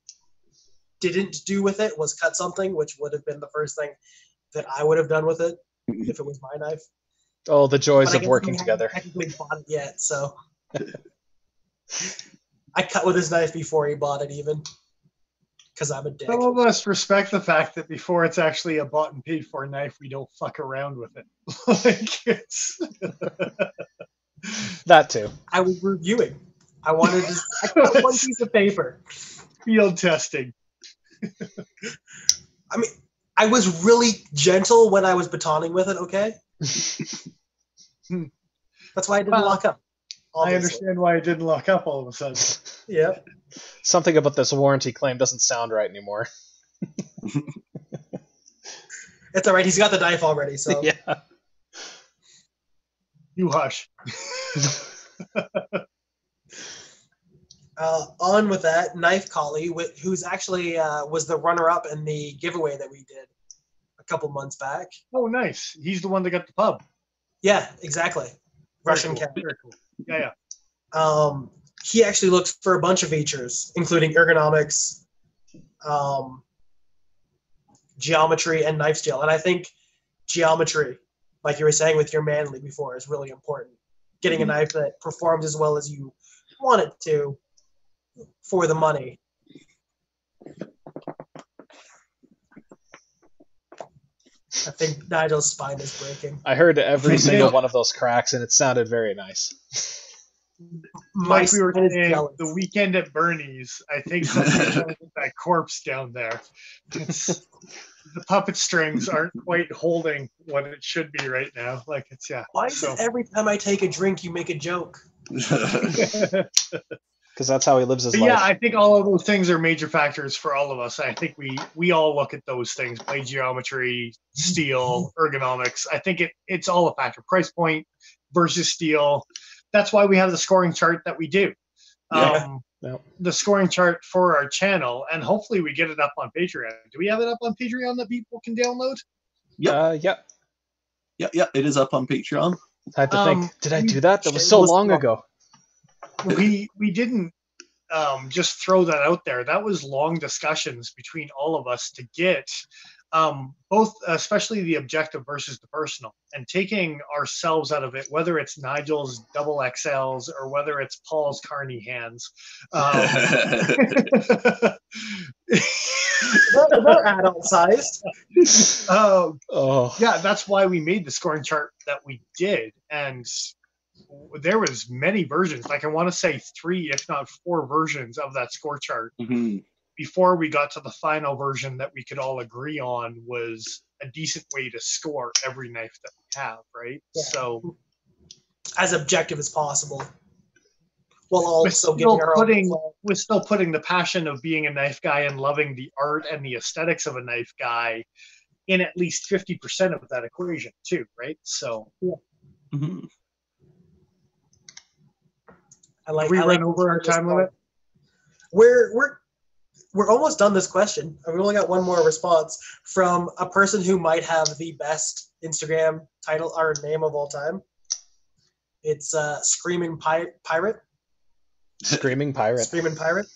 didn't do with it was cut something, which would have been the first thing that I would have done with it if it was my knife. Oh, the joys But I of guess working he hadn't together. technically bought it yet, so I cut with his knife before he bought it, even because I'm a dick. Some of us respect the fact that before it's actually a bought and paid for knife, we don't fuck around with it. Like it's That too. I was reviewing. I wanted to. I cut one piece of paper. field testing. I mean, I was really gentle when I was batoning with it. Okay, that's why I didn't lock up. Obviously. I understand why it didn't lock up all of a sudden. Yeah. Something about this warranty claim doesn't sound right anymore. It's all right. He's got the knife already, so Yeah. You hush. On with that, Knife Collie, who's actually was the runner-up in the giveaway that we did a couple months back. Oh, nice. He's the one that got the pub. Yeah, exactly. Russian cat. Very cool. Yeah. He actually looked for a bunch of features, including ergonomics, geometry, and knife skill. And I think geometry, like you were saying with your Manly before, is really important. Getting a knife that performs as well as you want it to for the money. I think Nigel's spine is breaking. I heard every single one of those cracks, and it sounded very nice. Like we were saying, the weekend at Bernie's, I think something's wrong with that corpse down there. The puppet strings aren't quite holding what it should be right now. Like it's Why is it every time I take a drink you make a joke? Because that's how he lives his life. Yeah, I think all of those things are major factors for all of us. I think we all look at those things: blade geometry, steel, ergonomics. I think it's all a factor. Price point versus steel. That's why we have the scoring chart that we do. The scoring chart for our channel, and hopefully we get it up on Patreon. Do we have it up on Patreon that people can download? Yep. Yeah, it is up on Patreon. I had to think, did I do that? That was so long ago. We didn't just throw that out there. That was long discussions between all of us to get both, especially the objective versus the personal, and taking ourselves out of it, whether it's Nigel's double XLs or whether it's Paul's carny hands. They're adult sized. Yeah, that's why we made the scoring chart that we did. And there was many versions. Like I want to say 3, if not 4 versions of that score chart. Mm-hmm. Before we got to the final version that we could all agree on was a decent way to score every knife that we have, right? Yeah. So as objective as possible. While also getting our own. We're still putting the passion of being a knife guy and loving the art and the aesthetics of a knife guy in at least 50% of that equation too, right? So Mm-hmm. I like run over our time limit. We're almost done this question. We only got one more response from a person who might have the best Instagram title or name of all time. It's Screaming Pirate. Screaming Pirate. Screaming Pirate.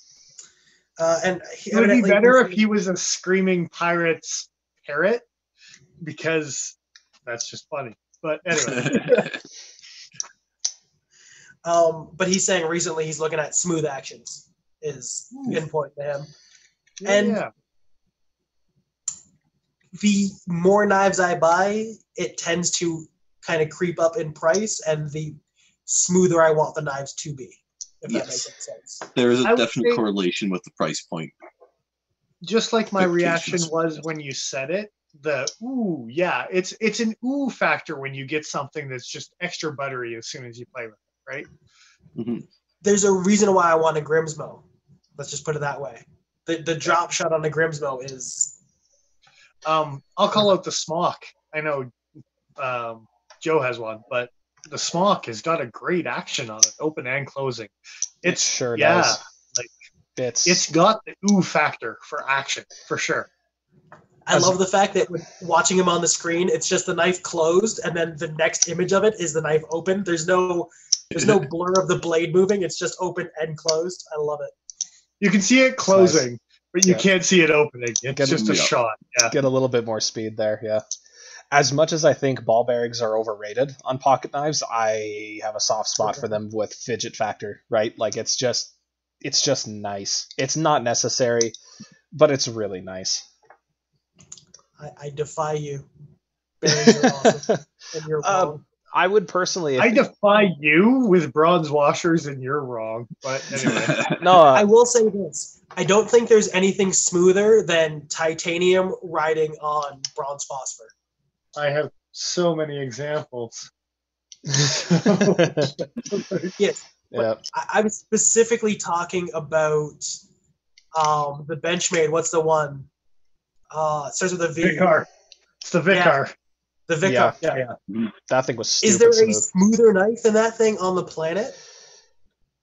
And it would be better if he was a Screaming Pirates parrot, because that's just funny. But anyway. But he's saying recently he's looking at smooth actions is important to him. And the more knives I buy, it tends to kind of creep up in price, and the smoother I want the knives to be, if that makes any sense. There is a definite correlation with the price point. Just like my reaction was when you said it, it's an ooh factor when you get something that's just extra buttery as soon as you play with it, right? Mm-hmm. There's a reason why I want a Grimsmo. Let's just put it that way. The drop shot on the Grimsmo is... I'll call out the Smock. I know Joe has one, but the Smock has got a great action on it, open and closing. It sure does. Like it's got the ooh factor for action, for sure. I love the fact that when watching him on the screen, it's just the knife closed, and then the next image of it is the knife open. There's no blur of the blade moving. It's just open and closed. I love it. You can see it closing, but you can't see it opening. It's just a shot. Yeah. Get a little bit more speed there, yeah. As much as I think ball bearings are overrated on pocket knives, I have a soft spot for them with fidget factor, right? Like it's just nice. It's not necessary, but it's really nice. I defy you. Bearings are awesome, and you're wrong. I would personally. I defy you with bronze washers, and you're wrong. But anyway, no. I will say this: I don't think there's anything smoother than titanium riding on bronze phosphor. I have so many examples. Yes, I was specifically talking about the Benchmade. What's the one? It starts with a V. Vicar. It's the Vicar. Yeah. The Vicar. Yeah. That thing was stupid. Is there smooth. a smoother knife than that thing on the planet?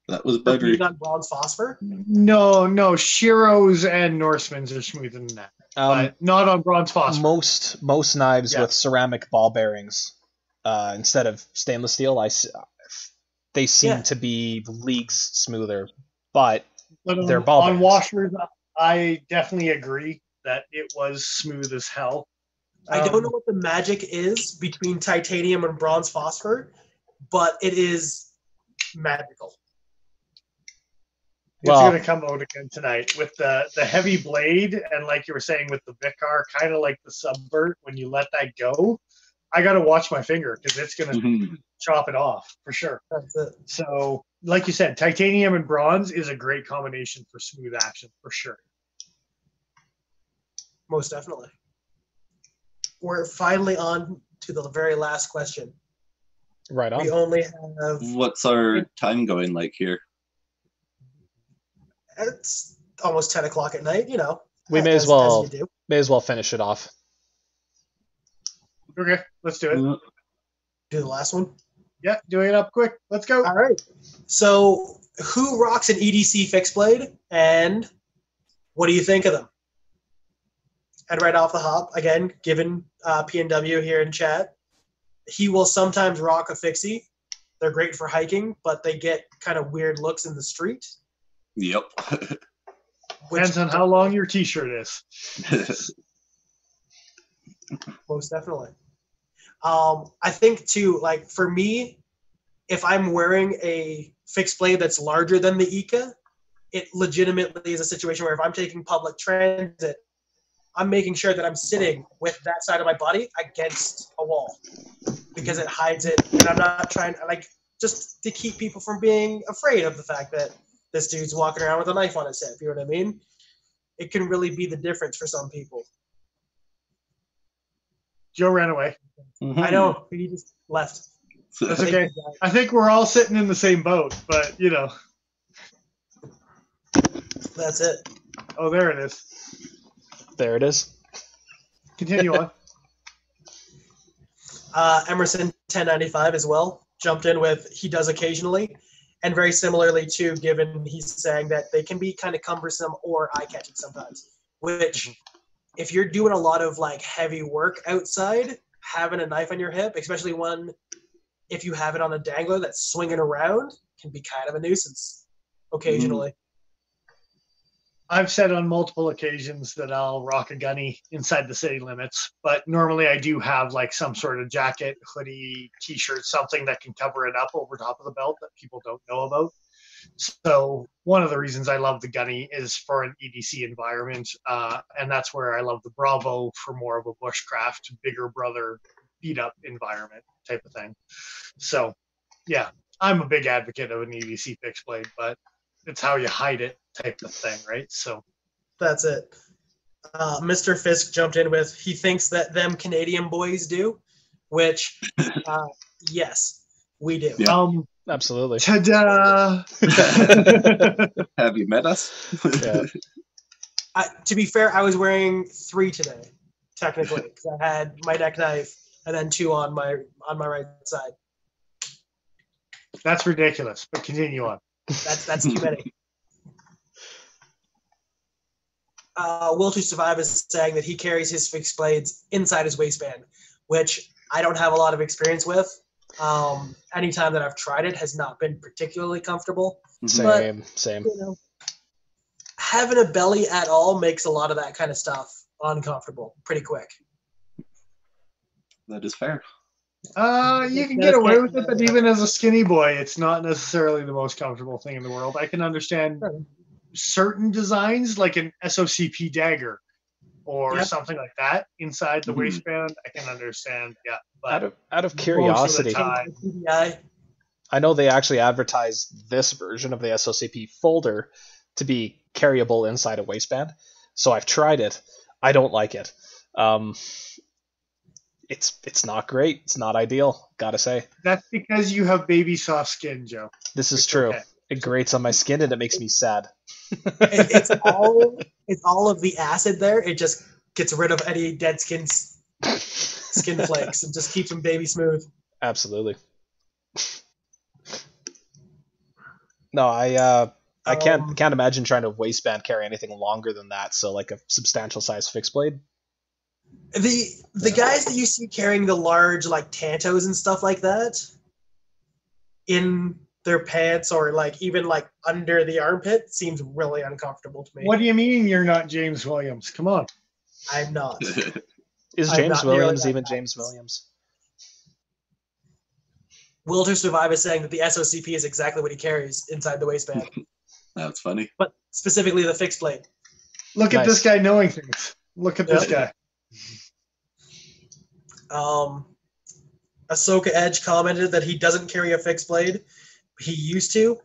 That was better. On bronze phosphor? No. Shiro's and Norseman's are smoother than that. But not on bronze phosphor. Most knives with ceramic ball bearings instead of stainless steel, they seem to be leagues smoother. But they're ball bearings. On washers, I definitely agree that it was smooth as hell. I don't know what the magic is between titanium and bronze phosphor, but it is magical. It's going to come out again tonight with the heavy blade, and like you were saying with the Vicar, kind of like the Subvert, when you let that go, I got to watch my finger because it's going to chop it off for sure. That's it. So, like you said, titanium and bronze is a great combination for smooth action for sure. Most definitely. We're finally on to the very last question. Right on. We only have... What's our time going like here? It's almost 10 o'clock at night, you know. We may as well finish it off. Okay, let's do it. Do the last one? Yeah, doing it up quick. Let's go. All right. So, who rocks an EDC fixed blade, and what do you think of them? And right off the hop, again, given PNW here in chat, he will sometimes rock a fixie. They're great for hiking, but they get kind of weird looks in the street. Yep. Depends on how long your t-shirt is. Most definitely. I think too, like for me, if I'm wearing a fixed blade that's larger than the Ika, it legitimately is a situation where if I'm taking public transit, I'm making sure that I'm sitting with that side of my body against a wall because it hides it, and I'm not trying just to keep people from being afraid of the fact that this dude's walking around with a knife on his hip. You know what I mean? It can really be the difference for some people. Joe ran away. I know. He just left. That's okay. I think we're all sitting in the same boat, but you know. That's it. Oh, there it is. There it is. Continue on. Emerson 1095 as well jumped in with he does occasionally, and very similarly too, given he's saying that they can be kind of cumbersome or eye-catching sometimes, which if you're doing a lot of like heavy work outside, having a knife on your hip, especially one if you have it on a dangler that's swinging around, can be kind of a nuisance occasionally. I've said on multiple occasions that I'll rock a gunny inside the city limits, but normally I do have like some sort of jacket, hoodie, t-shirt, something that can cover it up over top of the belt that people don't know about. So one of the reasons I love the gunny is for an EDC environment, and that's where I love the Bravo for more of a bushcraft, bigger brother, beat-up environment type of thing. So, yeah, I'm a big advocate of an EDC fixed blade, but it's how you hide it type of thing, right? So that's it. Mr. Fisk jumped in with he thinks that them Canadian boys do, which yes, we do. Yeah. Absolutely. Ta-da! Have you met us? Yeah. To be fair, I was wearing 3 today, technically, because I had my neck knife and then 2 on my right side. That's ridiculous, but continue on. That's too many. Will to Survive is saying that he carries his fixed blades inside his waistband, which I don't have a lot of experience with. Anytime that I've tried it has not been particularly comfortable. Same. You know, having a belly at all makes a lot of that kind of stuff uncomfortable pretty quick. That is fair. You can get away with it, but even as a skinny boy, it's not necessarily the most comfortable thing in the world. I can understand certain designs, like an SOCP dagger or something like that inside the waistband. I can understand, but out of curiosity, I know they actually advertised this version of the SOCP folder to be carryable inside a waistband. So I've tried it. I don't like it. It's not great. It's not ideal, gotta say. That's because you have baby soft skin, Joe. This is true. Okay. It grates on my skin and it makes me sad. It's all of the acid there. It just gets rid of any dead skin flakes and just keeps them baby smooth. Absolutely. No, I can't imagine trying to waistband carry anything longer than that. So like a substantial size fixed blade. The guys that you see carrying the large like Tantos and stuff like that in their pants or like even like under the armpit seems really uncomfortable to me. What do you mean you're not James Williams? Come on. I'm not. Is James Williams even James Williams? Will to Survive is saying that the SOCP is exactly what he carries inside the waistband. That's funny. But specifically the fixed blade. Look at this guy knowing things. Look at this guy. Ahsoka Edge commented that he doesn't carry a fixed blade. He used to,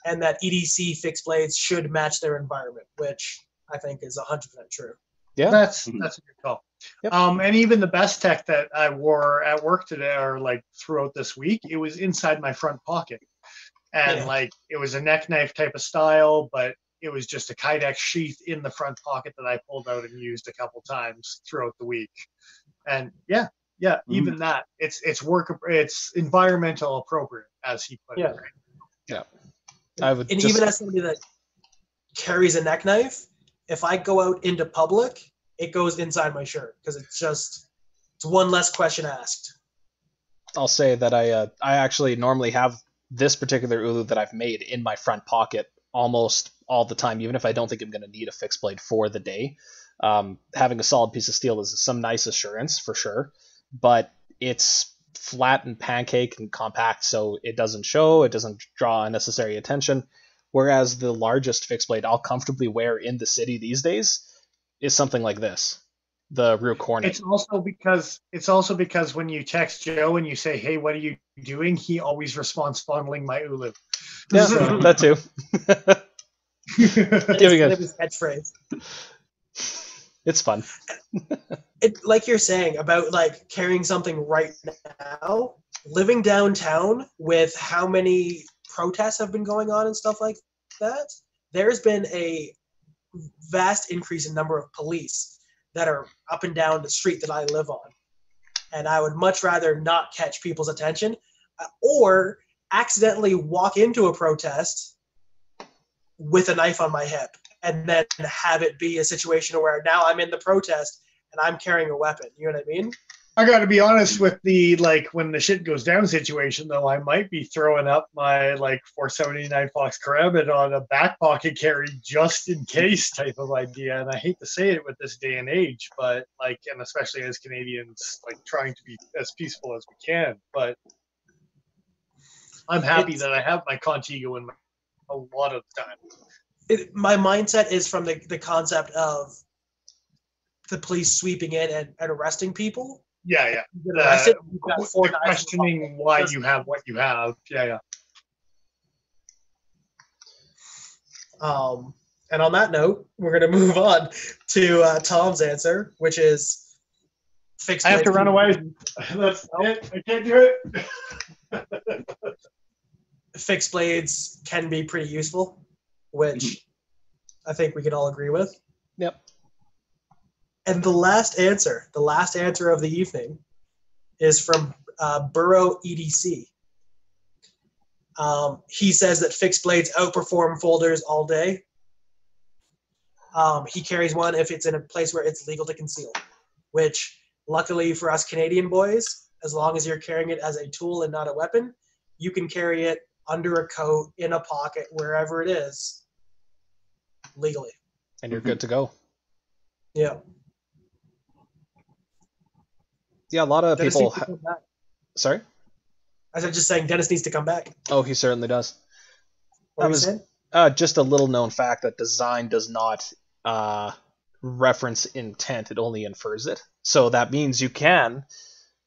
and that EDC fixed blades should match their environment, which I think is 100% true. Yeah, that's a good call. Yep. And even the best tech that I wore at work today, or like throughout this week, it was inside my front pocket, and like it was a neck knife type of style, but it was just a Kydex sheath in the front pocket that I pulled out and used a couple times throughout the week. And even that, it's environmental appropriate, as he put it. Right? Yeah, even as somebody that carries a neck knife, if I go out into public, it goes inside my shirt because it's one less question asked. I'll say that I actually normally have this particular ulu that I've made in my front pocket almost all the time, even if I don't think I'm going to need a fixed blade for the day. Having a solid piece of steel is some nice assurance for sure, but it's flat and pancake and compact, so it doesn't show, it doesn't draw unnecessary attention. Whereas the largest fixed blade I'll comfortably wear in the city these days is something like this, the Rue Cornet. It's also because when you text Joe and you say, "Hey, what are you doing?" he always responds, "Fondling my ulu." Yeah, that too. Giving it his catchphrase. It's fun. It like you're saying about like carrying something right now, living downtown with how many protests have been going on and stuff like that, there's been a vast increase in number of police that are up and down the street that I live on. And I would much rather not catch people's attention or accidentally walk into a protest with a knife on my hip and then have it be a situation where now I'm in the protest and I'm carrying a weapon. You know what I mean? I got to be honest with the, like, when the shit goes down situation, though, I might be throwing up my, like, 479 Fox Carabin on a back pocket carry just in case type of idea. And I hate to say it with this day and age, but, like, and especially as Canadians, like, trying to be as peaceful as we can. But I'm happy that I have my Contigo in a lot of the time. My mindset is from the concept of the police sweeping in and arresting people. Yeah. Questioning why you have what you have. Yeah. And on that note, we're going to move on to Tom's answer, which is fixed. I have to run away. That's it. I can't do it. Fixed blades can be pretty useful, which I think we can all agree with. Yep. And the last answer of the evening is from Burrow EDC. He says that fixed blades outperform folders all day. he carries one if it's in a place where it's legal to conceal, which luckily for us Canadian boys, as long as you're carrying it as a tool and not a weapon, you can carry it under a coat, in a pocket, wherever it is, legally. And you're good to go. Yeah. Yeah, a lot of Dennis people. needs to come back. Sorry? I was just saying, Dennis needs to come back. Oh, he certainly does. What were you saying? Just a little known fact that design does not reference intent, it only infers it. So that means you can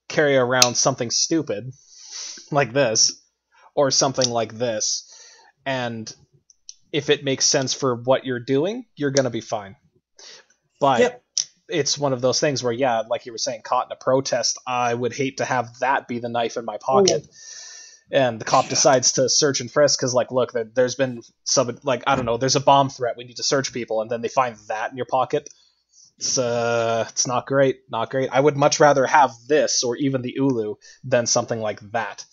carry around something stupid like this, or something like this, and if it makes sense for what you're doing, you're going to be fine. But it's one of those things where, yeah, like you were saying, caught in a protest, I would hate to have that be the knife in my pocket. And the cop decides to search and frisk because, like, look, there's been some, like, I don't know, there's a bomb threat, we need to search people, and then they find that in your pocket. It's not great, not great. I would much rather have this, or even the Ulu, than something like that,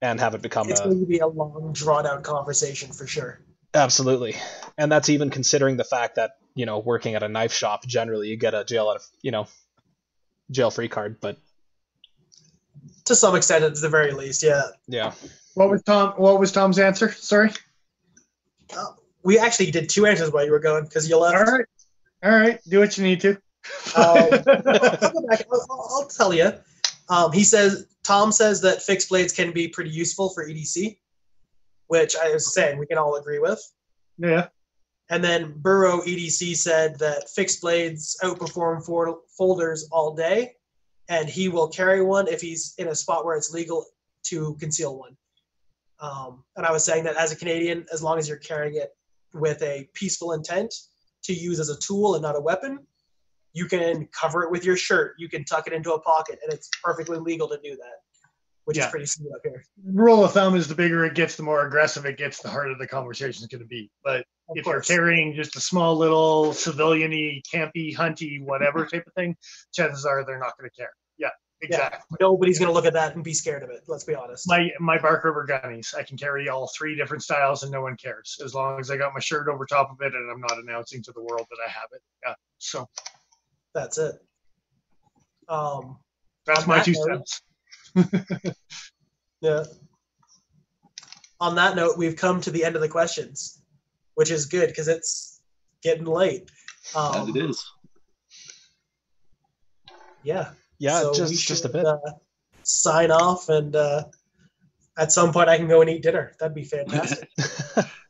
and have it become It's going to be a long, drawn-out conversation for sure. Absolutely. And that's even considering the fact that, you know, working at a knife shop, generally you get a jail-free card, but to some extent, at the very least, yeah. Yeah. What was Tom's answer? Sorry. We actually did two answers while you were going because you left. All right. Do what you need to. I'll tell you. Tom says that fixed blades can be pretty useful for EDC, which I was saying we can all agree with. Yeah. And then Burrow EDC said that fixed blades outperform folders all day, and he will carry one if he's in a spot where it's legal to conceal one. And I was saying that as a Canadian, as long as you're carrying it with a peaceful intent to use as a tool and not a weapon, you can cover it with your shirt. You can tuck it into a pocket, and it's perfectly legal to do that, which is pretty sweet up here. Rule of thumb is the bigger it gets, the more aggressive it gets, the harder the conversation is going to be. But if you're carrying just a small little civilian-y, campy, hunty, whatever type of thing, chances are they're not going to care. Yeah, exactly. Yeah, nobody's going to look at that and be scared of it. Let's be honest. My Bark River gunnies, I can carry all three different styles and no one cares, as long as I got my shirt over top of it and I'm not announcing to the world that I have it. Yeah, so that's it. That's my 2 cents. Yeah. On that note, we've come to the end of the questions, which is good because it's getting late. And it is. Yeah. Yeah, so just a bit. Sign off, and at some point I can go and eat dinner. That'd be fantastic.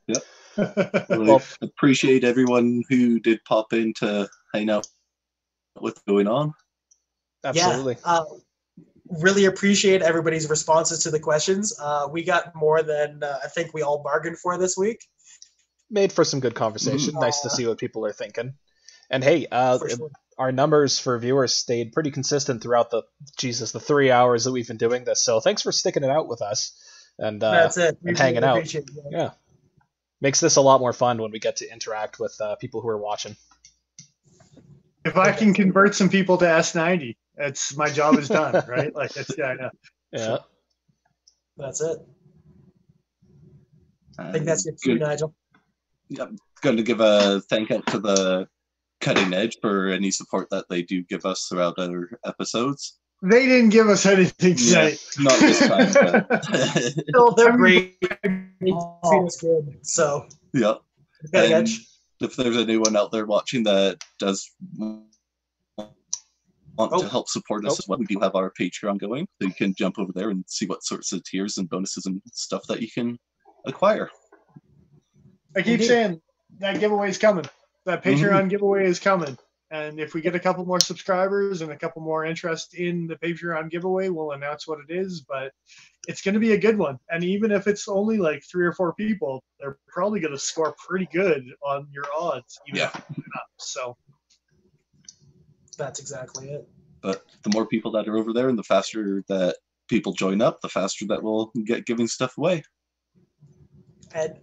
Yep. Well, appreciate everyone who did pop in to hang out with what's going on. Absolutely. Yeah, really appreciate everybody's responses to the questions. We got more than I think we all bargained for this week. Made for some good conversation. Nice to see what people are thinking. And hey, sure. Our numbers for viewers stayed pretty consistent throughout the 3 hours that we've been doing this. So thanks for sticking it out with us and that's it. and hanging out. Yeah, makes this a lot more fun when we get to interact with people who are watching. If I can convert some people to S90, it's my job is done, right? Like it's yeah. Yeah, that's it. I think that's your cue, Nigel. I'm going to give a thank out to the Cutting Edge for any support that they do give us throughout our episodes. They didn't give us anything today. Yeah, not this time. But Still, they're great. It's good. So yeah. Cutting Edge. If there's anyone out there watching that does want to help support us as well, we do have our Patreon going. So you can jump over there and see what sorts of tiers and bonuses and stuff that you can acquire. I keep saying that giveaway is coming. That Patreon giveaway is coming. And if we get a couple more subscribers and a couple more interest in the Patreon giveaway, we'll announce what it is. But it's going to be a good one. And even if it's only like 3 or 4 people, they're probably going to score pretty good on your odds. Even if they're not. So that's exactly it. But the more people that are over there and the faster that people join up, the faster that we'll get giving stuff away. And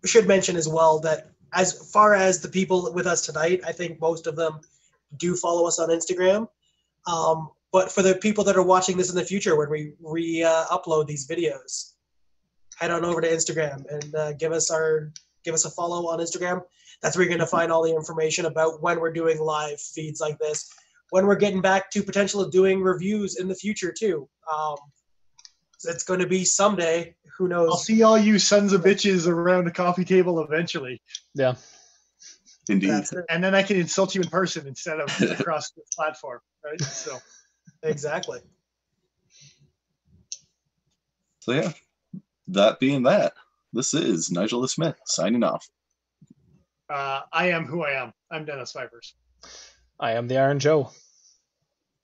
we should mention as well that as far as the people with us tonight, I think most of them do follow us on Instagram. But for the people that are watching this in the future, when we upload these videos, head on over to Instagram and give us give us a follow on Instagram. That's where you're going to find all the information about when we're doing live feeds like this, when we're getting back to potentially doing reviews in the future too. It's going to be someday. Who knows? I'll see all you sons of bitches around a coffee table eventually. Yeah. Indeed. And then I can insult you in person instead of across the platform, right? So exactly. So yeah, that being that, this is Nigel the Smith signing off. I am who I am. I'm Dennis Vipers. I am the Iron Joe.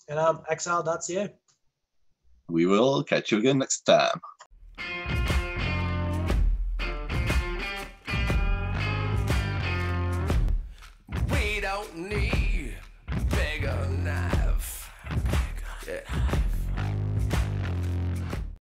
And I'm exile.ca. We will catch you again next time.